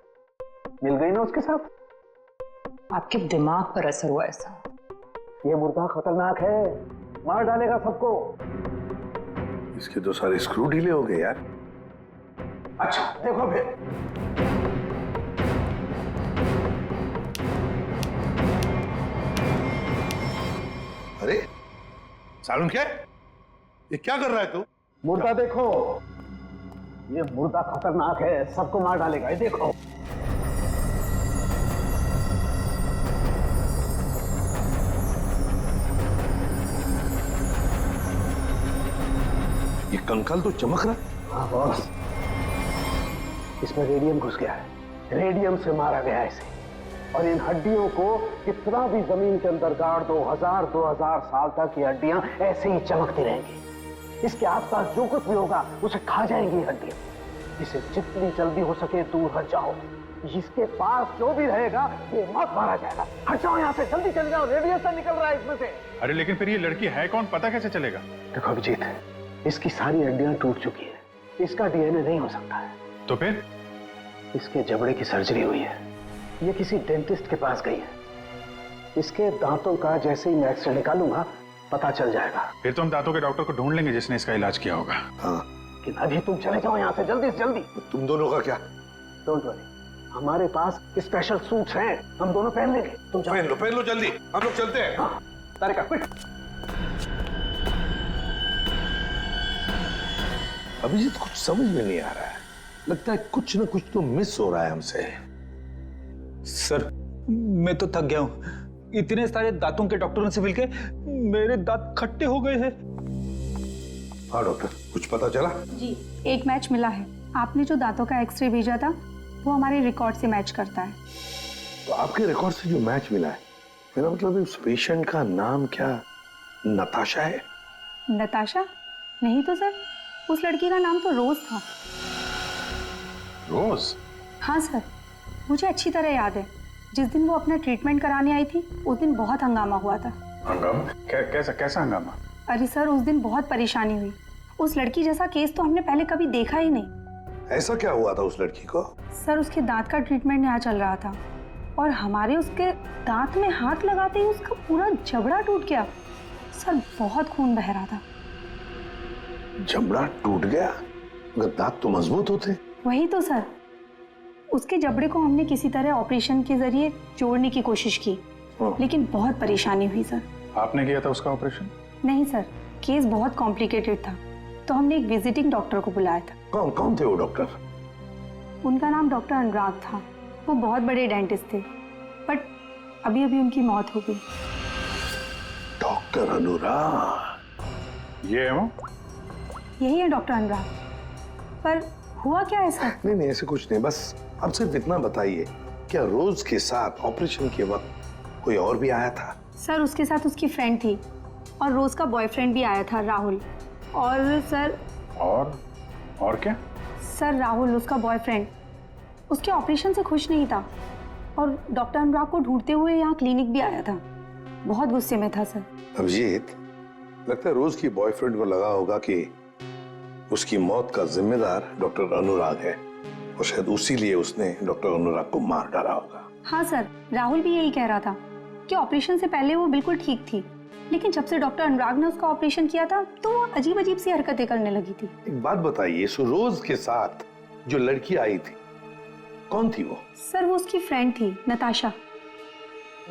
मिल गई ना उसके साथ? आपके दिमाग पर असर हुआ ऐसा। ये मुर्दा खतरनाक है, मार डालेगा सबको। इसके तो सारे स्क्रू ढीले हो गए यार। अच्छा देखो फिर। अरे सालून क्या, ये क्या कर रहा है तू? मुर्दा देखो, ये मुर्दा खतरनाक है, सबको मार डालेगा, ये देखो। ये कंकाल तो चमक रहा है। हाँ बॉस, इसमें रेडियम घुस गया है, रेडियम से मारा गया है इसे। और इन हड्डियों को कितना भी जमीन के अंदर गाड़ दो, 2000 साल तक ये हड्डियां ऐसे ही चमकती रहेंगी। इसके आसपास जो कुछ भी होगा उसे खा जाएंगी ये हड्डियां। इसे जितनी जल्दी हो सके दूर हट जाओ। इसके पास जो भी रहेगा ये मत मारा जाएगा। हट जाओ यहाँ से, जल्दी चले जाओ, रेडिएशन निकल रहा है इसमें से। अरे लेकिन फिर ये लड़की है कौन, पता कैसे चलेगा? देखो अभिजीत, इसकी सारी हड्डियां टूट चुकी है, इसका डीएनए नहीं हो सकता है। तो फिर? इसके जबड़े की सर्जरी हुई है, ये किसी डेंटिस्ट के पास गई है। इसके दांतों का जैसे ही मैं एक्सरे निकालूंगा पता चल जाएगा। फिर तो हम दांतों के डॉक्टर को ढूंढ लेंगे जिसने इसका इलाज किया होगा। हाँ, लेकिन अभी तुम चले जाओ यहाँ से जल्दी से जल्दी। तुम दोनों का क्या? डोंट वरी, हमारे पास स्पेशल सूट्स हैं, हम दोनों पहन लेंगे। तुम जाओ। पहन लो जल्दी, हम लोग चलते हैं। हाँ, तारिका क्विक। अभिजीत कुछ समझ में नहीं आ रहा है, लगता है कुछ ना कुछ तो मिस हो रहा है हमसे। सर मैं तो थक गया हूं, इतने सारे दांतों के डॉक्टरों से मिलके मेरे दांत खट्टे हो गए हैं। हाँ डॉक्टर, कुछ पता चला? जी, एक मैच मिला है। आपने जो दांतों का एक्सरे भेजा था वो हमारे रिकॉर्ड से मैच करता है। तो आपके रिकॉर्ड से जो मैच मिला है, मेरा मतलब उस पेशेंट का नाम क्या नताशा है? नताशा? नहीं तो सर, उस लड़की का नाम तो रोज था। रोज? हाँ सर, मुझे अच्छी तरह याद है। जिस दिन वो अपना ट्रीटमेंट कराने आई थी उस दिन बहुत हंगामा हुआ था। हंगामा? कैसा हंगामा? अरे सर, उस दिन बहुत परेशानी हुई। उस लड़की जैसा केस तो हमने पहले कभी देखा ही नहीं। ऐसा क्या हुआ था उस लड़की को? सर, उसके दांत का ट्रीटमेंट यहाँ चल रहा था और हमारे उसके दांत में हाथ लगाते ही उसका पूरा जबड़ा टूट गया। सर, बहुत खून बह रहा था। जबड़ा टूट गया? मगर दांत तो मजबूत होते। वही तो सर, उसके जबड़े को हमने किसी तरह ऑपरेशन के जरिए जोड़ने की कोशिश की, लेकिन बहुत परेशानी हुई सर। आपने किया था उसका ऑपरेशन? नहीं सर, केस बहुत कॉम्प्लिकेटेड था, तो हमने एक विजिटिंग डॉक्टर को बुलाया था। कौन थे वो डॉक्टर? उनका नाम डॉक्टर अनुराग था। वो बहुत बड़े डेंटिस्ट थे, बट अभी अभी उनकी मौत हो गई। डॉक्टर अनुराग? ये है वो? यही है डॉक्टर अनुराग। पर हुआ क्या है सर? नहीं ऐसे कुछ नहीं, बस आप सिर्फ इतना बताइए, क्या रोज के साथ ऑपरेशन के वक्त कोई और भी आया था? सर, उसके साथ उसकी फ्रेंड थी और रोज का बॉयफ्रेंड भी आया था, राहुल। और सर और क्या? सर, राहुल उसका बॉयफ्रेंड उसके ऑपरेशन से खुश नहीं था और डॉक्टर अनुराग को ढूंढते हुए यहाँ क्लिनिक भी आया था। बहुत गुस्से में था सर। अभिजीत, लगता है रोज की बॉयफ्रेंड को लगा होगा कि उसकी मौत का जिम्मेदार डॉक्टर अनुराग है और शायद उसी लिए उसने डॉक्टर अनुराग को मार डाला होगा। हाँ सर, राहुल भी यही कह रहा था कि ऑपरेशन से पहले वो बिल्कुल ठीक थी, लेकिन जब से डॉक्टर अनुराग ने उसका ऑपरेशन किया था तो वो अजीब अजीब सी हरकतें करने लगी थी। एक बात बताइए, रोज के साथ जो लड़की आई थी कौन थी वो? सर, वो उसकी फ्रेंड थी, नताशा।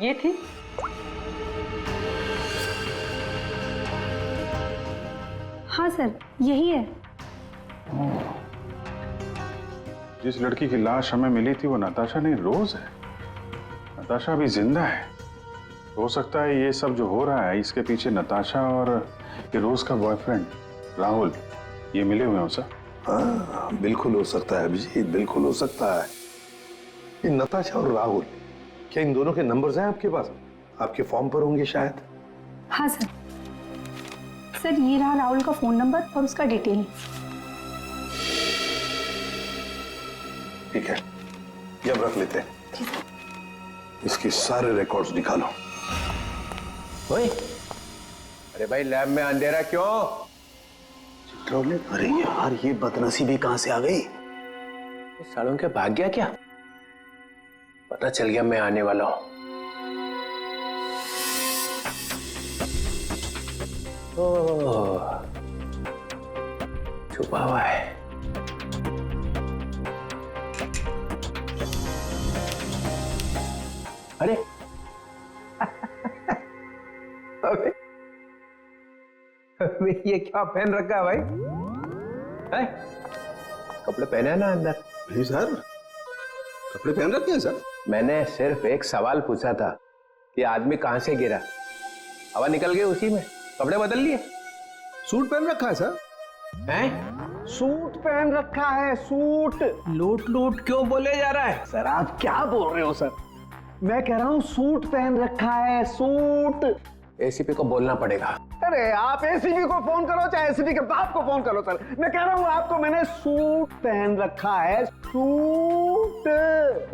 ये थी? हाँ सर, यही है। जिस लड़की की लाश हमें मिली थी वो नताशा नहीं, रोज है। नताशा अभी जिंदा है। हो सकता है ये सब जो हो रहा है इसके पीछे नताशा और ये रोज का बॉयफ्रेंड राहुल ये मिले हुए हैं सर। हाँ बिल्कुल हो सकता है अभिजीत, बिल्कुल हो सकता है। ये नताशा और राहुल, क्या इन दोनों के नंबर्स हैं आपके पास? आपके फॉर्म पर होंगे शायद। हाँ सर। सर, ये रहा राहुल का फोन नंबर और उसका डिटेल। ठीक है, ये अब रख लेते हैं। इसके सारे रिकॉर्ड्स निकालो। ओए, अरे भाई लैब में अंधेरा क्यों? अरे यार, ये बदनसीबी कहां से आ गई? सालों के भाग गया क्या? पता चल गया मैं आने वाला हूं। ओह, छुपा हुआ है। अरे अबे ये क्या पहन रखा है भाई? है? कपड़े पहने हैं ना अंदर? नहीं सर, कपड़े पहन रखे हैं सर। मैंने सिर्फ एक सवाल पूछा था कि आदमी कहां से गिरा, हवा निकल गई उसी में, कपड़े बदल लिए। सूट पहन रखा है सर। हैं? सूट पहन रखा है, सूट। लूट लूट क्यों बोले जा रहा है? सर आप क्या बोल रहे हो सर? मैं कह रहा हूँ सूट पहन रखा है, सूट। एसीपी को बोलना पड़ेगा। अरे आप एसीपी को फोन करो चाहे एसीपी के बाप को फोन करो सर, मैं कह रहा हूँ आपको मैंने सूट पहन रखा है, सूट।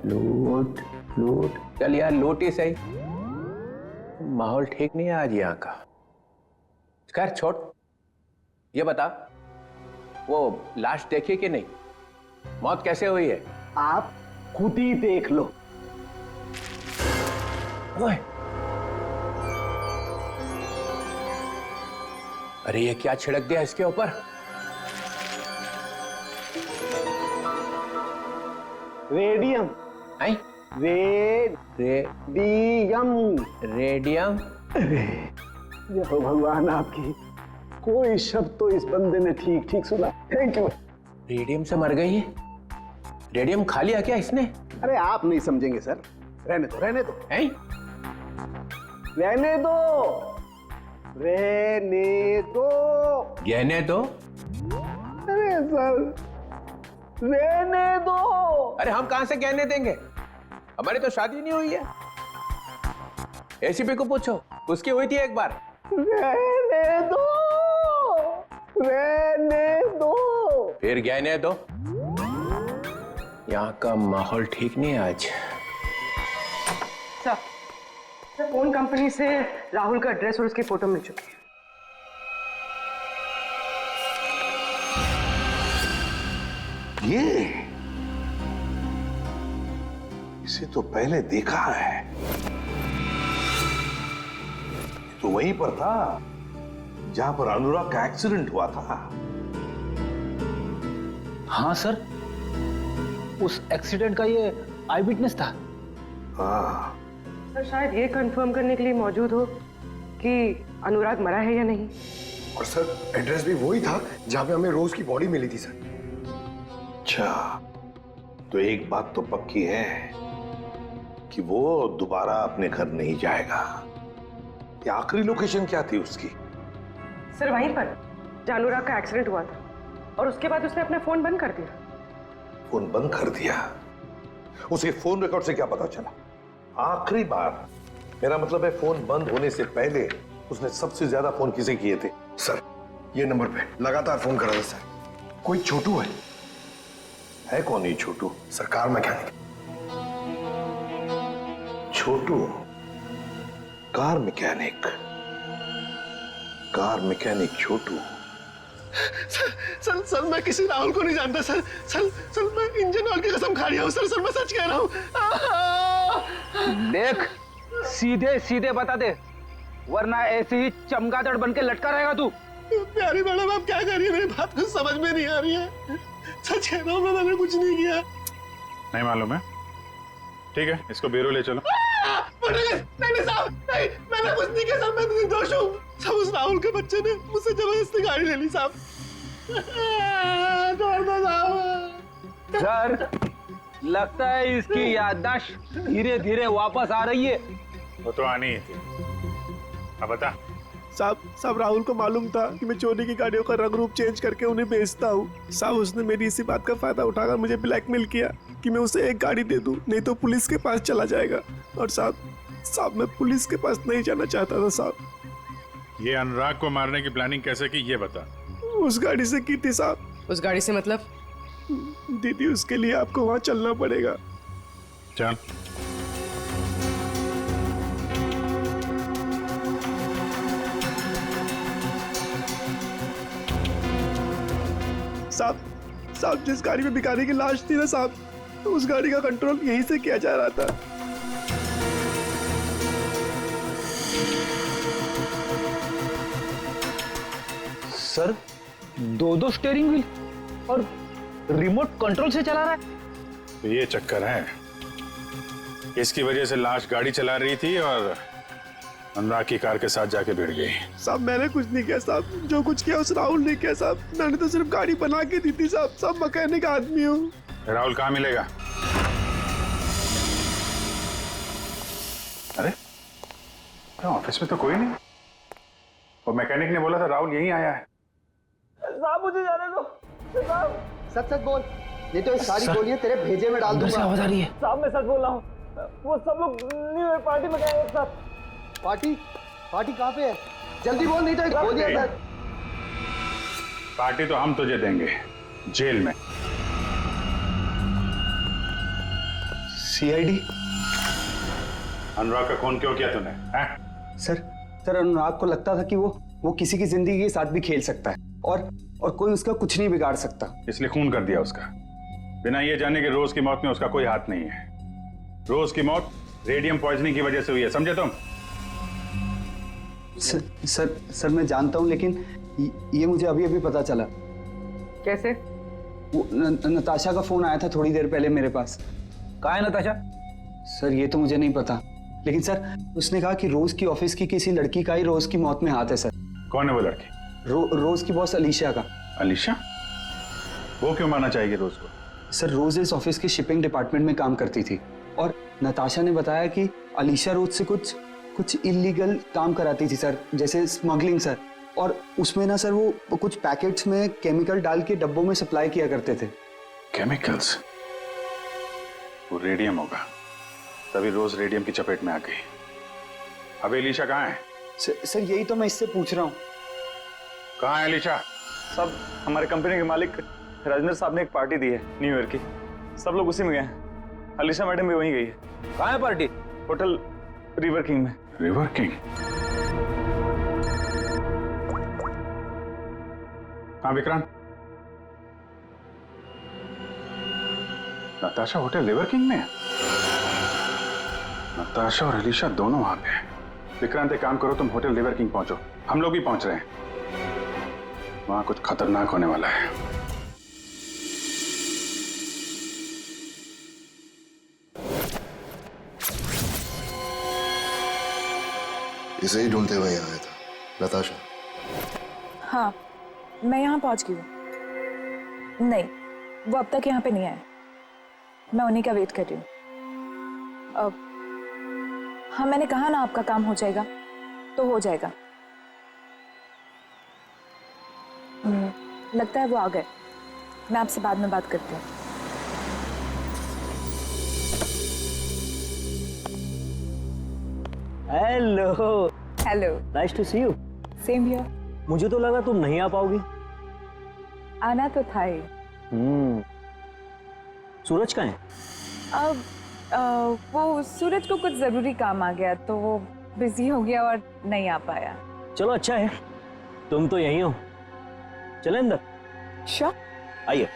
लूट लूट, चल यार लूट ही सही, माहौल ठीक नहीं है आज यहाँ का। खैर छोड़, ये बता वो लाश देखी कि नहीं? मौत कैसे हुई है? आप खुद ही देख लो। ओए, अरे ये क्या छिड़क दिया इसके ऊपर? रेडियम। आई? रेडियम। रेडियम? जय हो भगवान आपकी, कोई शब्द तो इस बंदे ने ठीक ठीक सुना। Thank you. रेडियम से मर गई है? रेडियम खा लिया क्या इसने? अरे आप नहीं समझेंगे सर, रहने दो रहने दो। हैं? रहने दो रहने दो। गहने दो? अरे सर रहने दो। अरे हम कहां से गहने देंगे, हमारी तो शादी नहीं हुई है। एसीपी को पूछो, उसकी हुई थी एक बार। रहने दो रहने दो। फिर गहने दो। यहाँ का माहौल ठीक नहीं है आज। सर फोन कंपनी से राहुल का एड्रेस और उसकी फोटो मिल चुकी है। ये इसे तो पहले देखा है, तो वहीं पर था जहां पर अनुराग का एक्सीडेंट हुआ था। हाँ सर, उस एक्सीडेंट का ये आई विटनेस था। हाँ सर शायद ये कंफर्म करने के लिए मौजूद हो कि अनुराग मरा है या नहीं। और सर एड्रेस भी वही था जहां पे हमें रोज की बॉडी मिली थी सर। अच्छा, तो एक बात तो पक्की है कि वो दोबारा अपने घर नहीं जाएगा। ये आखिरी लोकेशन क्या थी उसकी? सर वहीं पर जहां अनुराग का एक्सीडेंट हुआ था, और उसके बाद उसने अपना फोन बंद कर दिया। फोन बंद कर दिया? उसे फोन रिकॉर्ड से क्या पता चला? आखिरी बार, मेरा मतलब है फोन बंद होने से पहले उसने सबसे ज्यादा फोन किसे किए थे? सर ये नंबर पे लगातार फोन कर रहा था सर। कोई छोटू है कौन ये छोटू? सरकार मैकेनिक। छोटू कार मैकेनिक? कार मैकेनिक छोटू? सर मैं किसी राहुल को नहीं जानता सर। सर मैं इंजन ऑयल की कसम खा रहा हूँ सर मैं सच कह रहा हूँ। देख सीधे सीधे बता दे, वरना ऐसे ही चमगादड़ बन के लटका रहेगा तू। प्यारी मैडम आप क्या कर रही है, मेरी बात कुछ समझ में नहीं आ रही है। सच कह रहा हूँ मैंने कुछ नहीं किया। नहीं मालूम है? ठीक है, इसको ब्यूरो ले चलो। नहीं साहब, नहीं मैंने कुछ नहीं किया साहब, मैं निर्दोष हूँ। सब उस राहुल के बच्चे ने मुझसे जबरदस्ती गाड़ी ले ली साहब। छोड़ दो साहब। सर लगता है इसकी याददाश्त धीरे धीरे वापस आ रही है। वो तो आनी ही थी। अब बता। साहब राहुल को मालूम था कि मैं चोरी की गाड़ियों का रंग रूप चेंज करके उन्हें बेचता हूँ। साहब उसने मेरी इसी बात का फायदा उठाकर मुझे ब्लैकमेल किया कि मैं उसे एक गाड़ी दे दूं, नहीं तो पुलिस के पास चला जाएगा। और साहब मैं पुलिस के पास नहीं जाना चाहता था साहब। ये अनुराग को मारने की प्लानिंग कैसे की ये बता। उस गाड़ी से की थी साहब। उस गाड़ी से मतलब? दीदी उसके लिए आपको वहां चलना पड़ेगा। चल। साहब जिस गाड़ी में भिखारी की लाश थी ना साहब, उस गाड़ी का कंट्रोल यहीं से किया जा रहा था। सर 2 स्टीयरिंग व्हील और रिमोट कंट्रोल से चला रहा है। तो ये चक्कर है, इसकी वजह से लाश गाड़ी चला रही थी और अनुराग की कार के साथ जाके भिड़ गई। साहब मैंने कुछ नहीं किया साहब, जो कुछ किया उस राहुल ने किया साहब। मैंने तो सिर्फ गाड़ी बना के दी थी साहब। सब मैकेनिक आदमी हूँ। राहुल कहाँ मिलेगा? अरे ऑफिस में तो कोई नहीं, और मैकेनिक ने बोला था राहुल यहीं आया है। साहब मुझे जाने दो साहब। सच सच बोल, नहीं तो ये सारी गोलियां तेरे भेजे में डाल दूंगा। आवाज आ रही है। साहब मैं सच बोल रहा हूँ, वो सब लोग न्यू ईयर पार्टी में गए एक साथ। पार्टी पार्टी कहाँ पे है? जल्दी बोल, नहीं तो एक गोलियां अंदर। पार्टी तो हम तुझे देंगे जेल में। सीआईडी? अनुराग का खून क्यों किया तूने? सर अनुराग को लगता था कि वो किसी की जिंदगी के साथ भी खेल सकता है और कोई उसका कुछ नहीं बिगाड़ सकता, इसलिए खून कर दिया उसका, बिना ये जाने कि रोज की मौत में उसका कोई हाथ नहीं है। रोज की मौत रेडियम पॉइजनिंग की वजह से हुई है, समझे तुम? सर मैं जानता हूं, लेकिन ये मुझे अभी अभी पता चला। कैसे? वो नताशा का फोन आया था थोड़ी देर पहले मेरे पास। कहाँ है नताशा? सर ये तो मुझे नहीं पता, लेकिन सर उसने कहा कि रोज की ऑफिस की किसी लड़की का ही रोज की मौत में हाथ है सर। कौन है वो लड़की? रोज की बॉस अलीशा का। अलीशा? वो क्यों मारना चाहेगी रोज को? सर रोज इस ऑफिस के शिपिंग डिपार्टमेंट में काम करती थी और नताशा ने बताया कि अलीशा रोज से कुछ इलीगल काम कराती थी सर, जैसे स्मगलिंग सर। और उसमें ना सर वो कुछ पैकेट्स में केमिकल डाल के डब्बों में सप्लाई किया करते थे। केमिकल्स? वो रेडियम होगा, तभी रोज रेडियम की चपेट में आ गई। अब अलीशा कहाँ है? सर यही तो मैं इससे पूछ रहा हूँ। कहाँ है अलीशा? सब हमारे कंपनी के मालिक राजेंद्र साहब ने एक पार्टी दी है न्यू ईयर की, सब लोग उसी में गए हैं। अलीशा मैडम भी वहीं गई है। कहाँ है पार्टी? होटल रिवर किंग में। River King? हाँ Vikrant, Natasha hotel River King में है? नताशा और अलीशा दोनों वहां पे हैं। विक्रांत एक काम करो, तुम होटल रिवर किंग पहुंचो, हम लोग भी पहुंच रहे हैं। वहां कुछ खतरनाक होने वाला है। इसे ही ढूंढते हुए यहाँ आया था। नताशा? हाँ मैं यहाँ पहुँच गई हूँ। नहीं वो अब तक यहाँ पे नहीं आया, मैं उन्हीं का वेट कर रही हूँ। हाँ मैंने कहा ना आपका काम हो जाएगा तो हो जाएगा। लगता है वो आ गए, मैं आपसे बाद में बात करती हूँ। Hello. Hello. Nice to see you. Same here. मुझे तो लगा तुम नहीं आ पाओगी। आना तो था ही। सूरज कहाँ है? अब वो सूरज को कुछ जरूरी काम आ गया तो वो बिजी हो गया और नहीं आ पाया। चलो अच्छा है, तुम तो यहीं हो, चले अंदर। श्योर, आइए।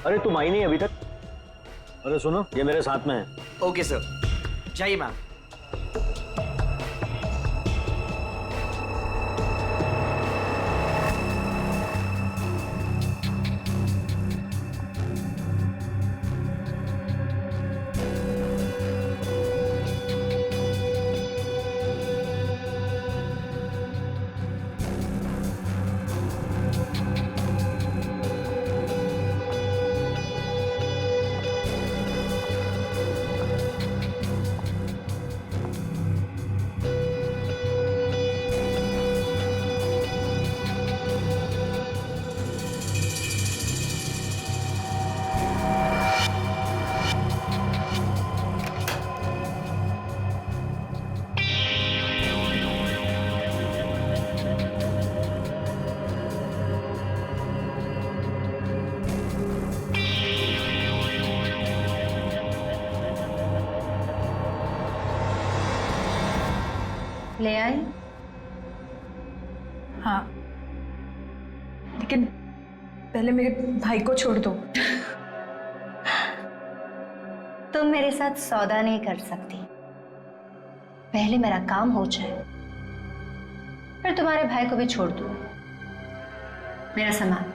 अरे तुम आई नहीं अभी तक? अरे सुनो, ये मेरे साथ में है। ओके सर, जाइए मैम। ले आई? हाँ, लेकिन पहले मेरे भाई को छोड़ दो। तुम मेरे साथ सौदा नहीं कर सकती। पहले मेरा काम हो जाए, फिर तुम्हारे भाई को भी छोड़ दूँ। मेरा सामान।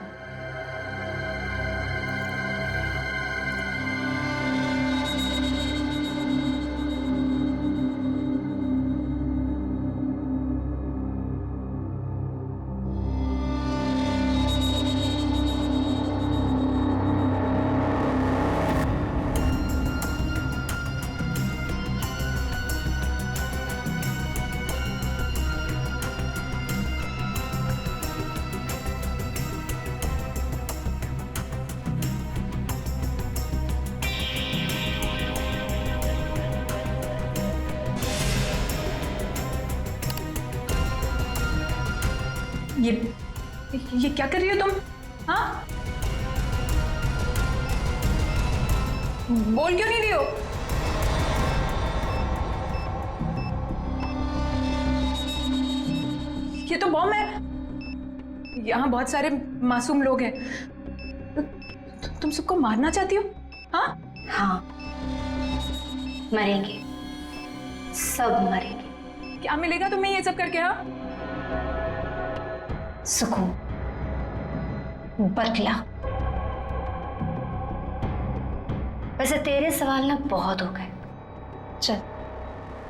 ये क्या कर रही हो तुम? हाँ, बोल क्यों नहीं रही हो? ये तो बॉम्ब है। यहाँ बहुत सारे मासूम लोग हैं। तुम सबको मारना चाहती हो? हाँ हाँ, मरेंगे, सब मरेंगे। क्या मिलेगा तुम्हें ये सब करके? हाँ, सुकून, बदला। वैसे तेरे सवाल ना बहुत हो गए। चल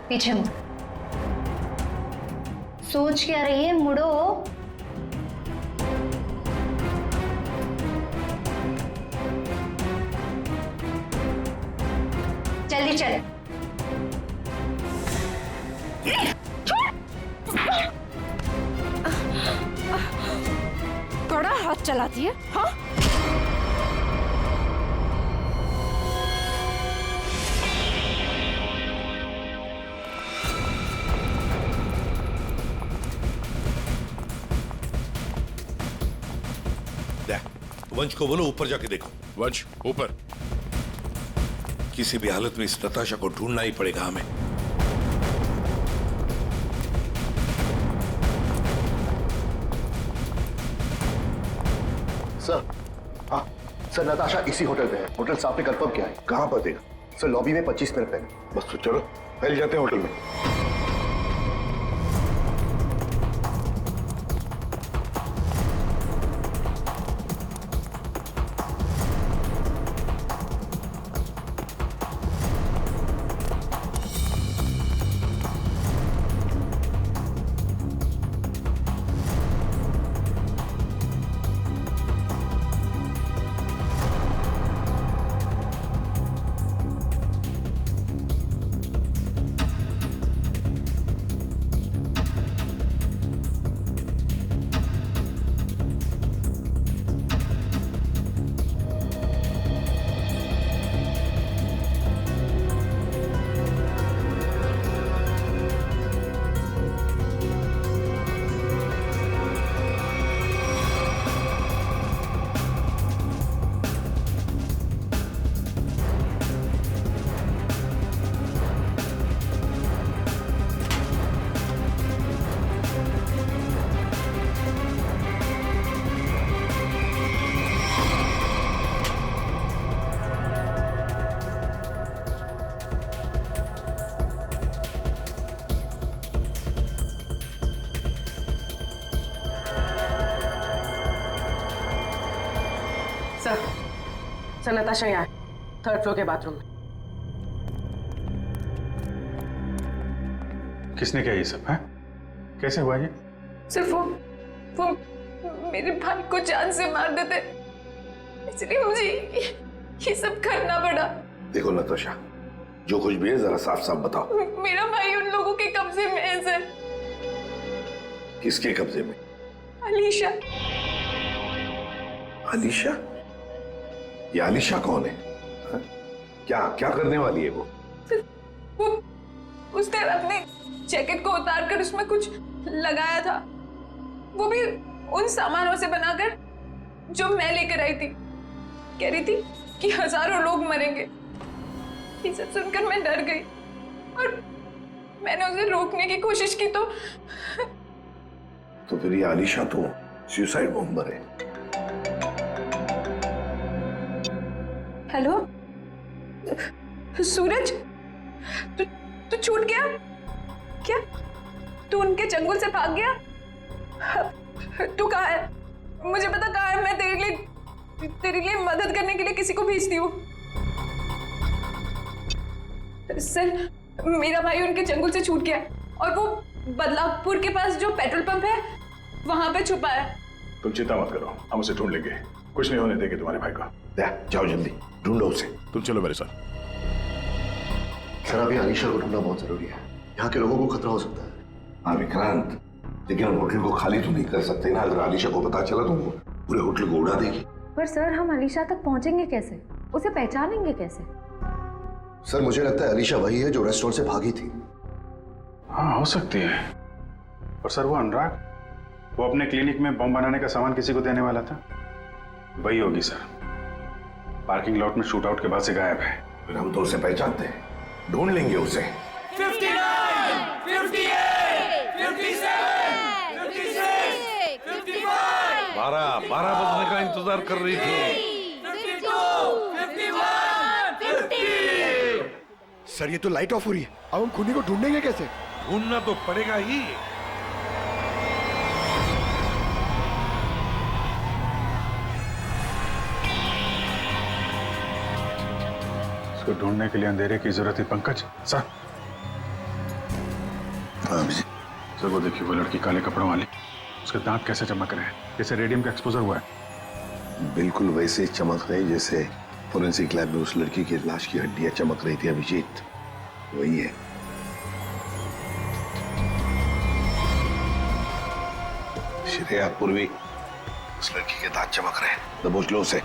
पीछे मुड़। सोच क्या रही है? मुड़ो। जल्दी चल। बड़ा हाथ चलाती है। हाँ, वंश को बोलो ऊपर जाके देखो। वंश ऊपर। किसी भी हालत में इस नताशा को ढूंढना ही पड़ेगा हमें। सर, हाँ सर, नताशा इसी होटल पे है। होटल साहब ने कंफर्म किया है। कहाँ पर देगा? सर लॉबी में 25 मिनट पहले। बस तो चलो पहले जाते हैं होटल में। सर नताशा यहाँ है, 3rd फ्लोर के बाथरूम में। किसने किया ये सब? है कैसे हुआ ये? सिर्फ वो मेरे भाई को जान से मार देते, इसलिए मुझे ये सब करना पड़ा। देखो नताशा, जो कुछ भी है जरा साफ साफ बताओ। मेरा भाई उन लोगों के कब्जे में है सर। किसके कब्जे में? अलीशा। अलीशा? ये अलीशा कौन है? हा? क्या क्या करने वाली है वो? उसने अपने जैकेट को उतार कर उसमें कुछ लगाया था, वो भी उन सामानों से बनाकर जो मैं लेकर आई थी। कह रही थी कि हजारों लोग मरेंगे। ये सब सुनकर मैं डर गई मैंने उसे रोकने की कोशिश की तो फिर ये आलिशा तो सुसाइड बॉम्बर है। हेलो सूरज, तू छूट गया क्या? तू उनके चंगुल से भाग गया? तू कहाँ है? मुझे पता कहाँ है। मैं तेरे लिए मदद करने के लिए किसी को भेजती हूँ। सर, मेरा भाई उनके चंगुल से छूट गया और वो बदलापुर के पास जो पेट्रोल पंप है वहां पे छुपा है। तुम चिंता मत करो, हम उसे ढूंढ लेंगे। कुछ नहीं होने देंगे तुम्हारे भाई को। जाओ जल्दी ढूंढो उसे। तुम चलो मेरे साथ। सर अभी आलिशा को ढूंढना बहुत जरूरी है, यहाँ के लोगों को खतरा हो सकता है। हाँ विक्रांत, लेकिन हम होटल को खाली तो नहीं कर सकते ना। अगर आलिशा को पता चला तो वो पूरे होटल को उड़ा देगी। पर सर हम अलीशा तक पहुंचेंगे कैसे? उसे पहचानेंगे कैसे? सर मुझे लगता है अलीशा वही है जो रेस्टोरेंट से भागी थी। हाँ हो सकती है। और सर वो अनुराग, वो अपने क्लिनिक में बम बनाने का सामान किसी को देने वाला था, वही होगी सर। पार्किंग लॉट में शूट आउट के बाद से गायब है। फिर हम तो उसे पहचानते हैं, ढूंढ लेंगे उसे। 59, 58, 57, 56, 55, 12 बजने का इंतजार कर रही थी। 52, 51, 50। सर ये तो लाइट ऑफ हो रही है, अब हम खूनी को ढूंढेंगे कैसे? ढूंढना तो पड़ेगा ही। इसको ढूंढने के लिए अंधेरे की जरूरत है पंकज। सर सर वो देखिए, वो लड़की काले कपड़ों वाली, उसके दांत कैसे चमक रहे हैं, जैसे रेडियम का एक्सपोजर हुआ है। बिल्कुल वैसे चमक रही जैसे फोरेंसिक लैब में उस लड़की की लाश की हड्डियां चमक रही थी। अभिजीत वही है। श्रेया पूर्वी, उस लड़की के दांत चमक रहे हैं। दबोच लो उसे।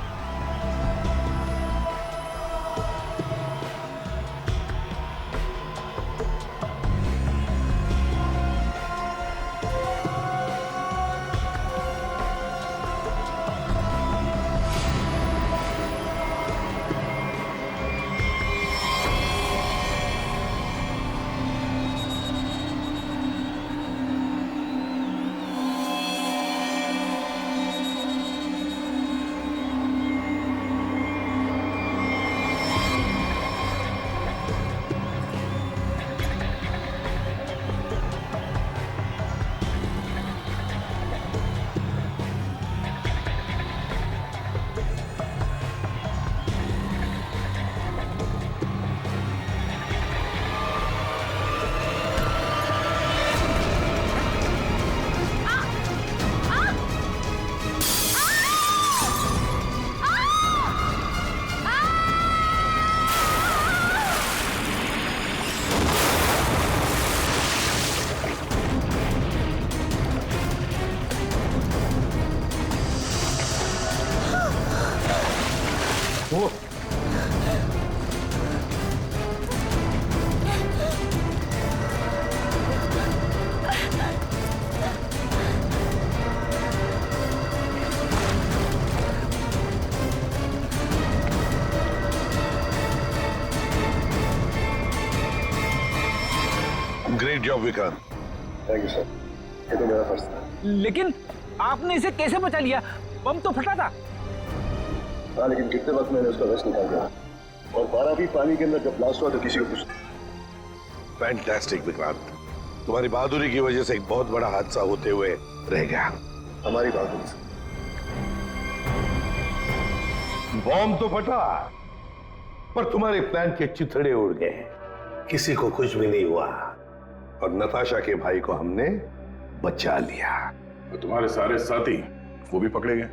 Great job Vikrant. Thank you sir, ये तो मेरा फर्ज था। लेकिन आपने इसे कैसे बचा लिया? बम तो फटा था। हाँ लेकिन कितने वक्त मैंने उसका वेस्ट निकाल दिया, और 12 भी पानी के अंदर जब ब्लास्ट हुआ तो किसी को कुछ। फैंटास्टिक विक्रांत, तुम्हारी बहादुरी की वजह से एक बहुत बड़ा हादसा होते हुए रह गया। हमारी बहादुरी से बॉम्ब तो फटा, पर तुम्हारे प्लान के चिथड़े उड़ गए, किसी को कुछ भी नहीं हुआ, और नताशा के भाई को हमने बचा लिया। तो तुम्हारे सारे साथी वो भी पकड़े गए।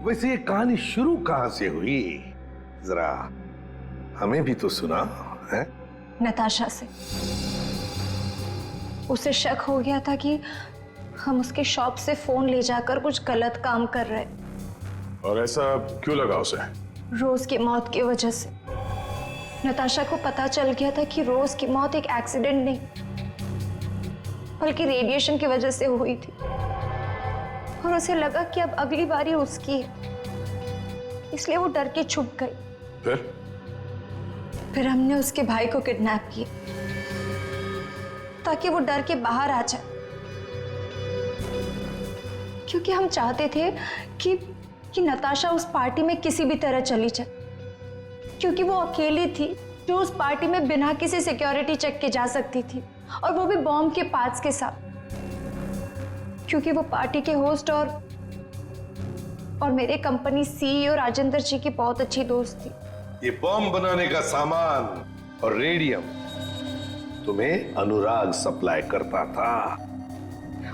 वैसे ये कहानी शुरू कहां से हुई, जरा हमें भी तो सुना है। नताशा से। उसे शक हो गया था कि हम उसके शॉप से फोन ले जाकर कुछ गलत काम कर रहे। और ऐसा क्यों लगा उसे? रोज की मौत की वजह से। नताशा को पता चल गया था कि रोज की मौत एक एक्सीडेंट नहीं बल्कि रेडिएशन की वजह से हुई थी, और उसे लगा कि अब अगली बारी उसकी है, इसलिए वो डर के छुप गई। फिर हमने उसके भाई को किडनैप किया। ताकि वो डर के बाहर आ जाए, क्योंकि हम चाहते थे कि नताशा उस पार्टी में किसी भी तरह चली जाए, क्योंकि वो अकेली थी जो उस पार्टी में बिना किसी सिक्योरिटी चेक के जा सकती थी, और वो भी बॉम्ब के पार्ट्स के साथ, क्योंकि वो पार्टी के होस्ट और मेरे कंपनी सीईओ राजेंद्र जी की बहुत अच्छी दोस्त थी। ये बॉम्ब बनाने का सामान और रेडियम तुम्हें अनुराग सप्लाई करता था,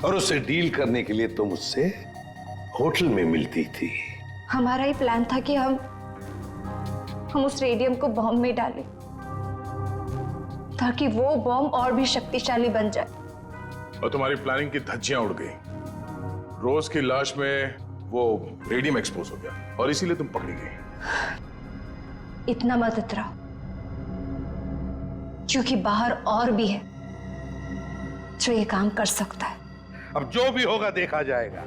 और उससे डील करने के लिए तुम उससे होटल में मिलती थी। हमारा ही प्लान था कि हम उस रेडियम को बॉम्ब में डालें, ताकि वो बॉम्ब और भी शक्तिशाली बन जाए। और तुम्हारी प्लानिंग की धज्जियां उड़ गई। रोज की लाश में वो रेडियम एक्सपोज हो गया और इसीलिए तुम पकड़ी गई। इतना मत इतराओ, क्योंकि बाहर और भी है जो ये काम कर सकता है। अब जो भी होगा देखा जाएगा,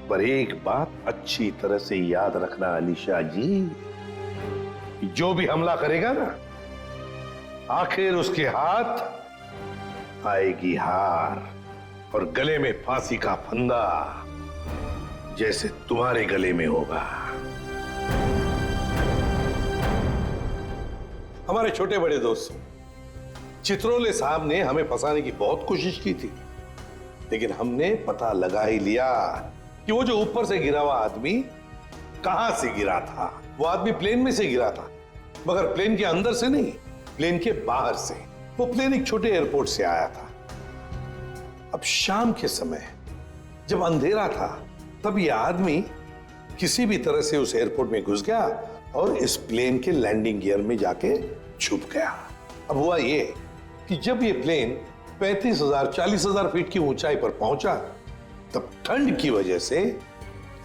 पर एक बात अच्छी तरह से याद रखना अलीशा जी, जो भी हमला करेगा ना, आखिर उसके हाथ आएगी हार और गले में फांसी का फंदा, जैसे तुम्हारे गले में होगा। हमारे छोटे बड़े दोस्त चित्रोले साहब ने हमें फंसाने की बहुत कोशिश की थी, लेकिन हमने पता लगा ही लिया कि वो जो ऊपर से गिरा हुआ आदमी कहां से गिरा था। वो आदमी प्लेन में से गिरा था, मगर प्लेन के अंदर से नहीं, प्लेन के बाहर से। वो प्लेन एक छोटे एयरपोर्ट से आया था। अब शाम के समय जब अंधेरा था, तब ये आदमी किसी भी तरह से उस एयरपोर्ट में घुस गया और इस प्लेन के लैंडिंग गियर में जाके छुप गया। अब हुआ ये कि जब ये प्लेन 35,000 40,000 फीट की ऊंचाई पर पहुंचा, तब ठंड की वजह से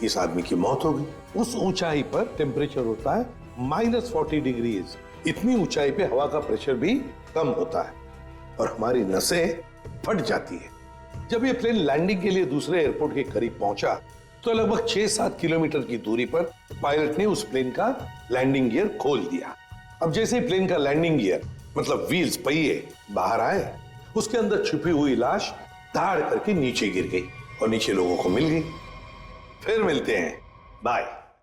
इस आदमी की मौत हो गई। उस ऊंचाई पर टेम्परेचर होता है -40 डिग्रीज। इतनी ऊंचाई पे हवा का प्रेशर भी कम होता है और हमारी नसें फट जाती है। जब ये प्लेन लैंडिंग के लिए दूसरे एयरपोर्ट के करीब पहुंचा, तो लगभग 6-7 किलोमीटर की दूरी पर पायलट ने उस प्लेन का लैंडिंग गियर खोल दिया। अब जैसे ही प्लेन का लैंडिंग गियर मतलब व्हील्स, पहिए बाहर आए, उसके अंदर छुपी हुई लाश धाड़ करके नीचे गिर गई और नीचे लोगों को मिल गई। फिर मिलते हैं, बाय।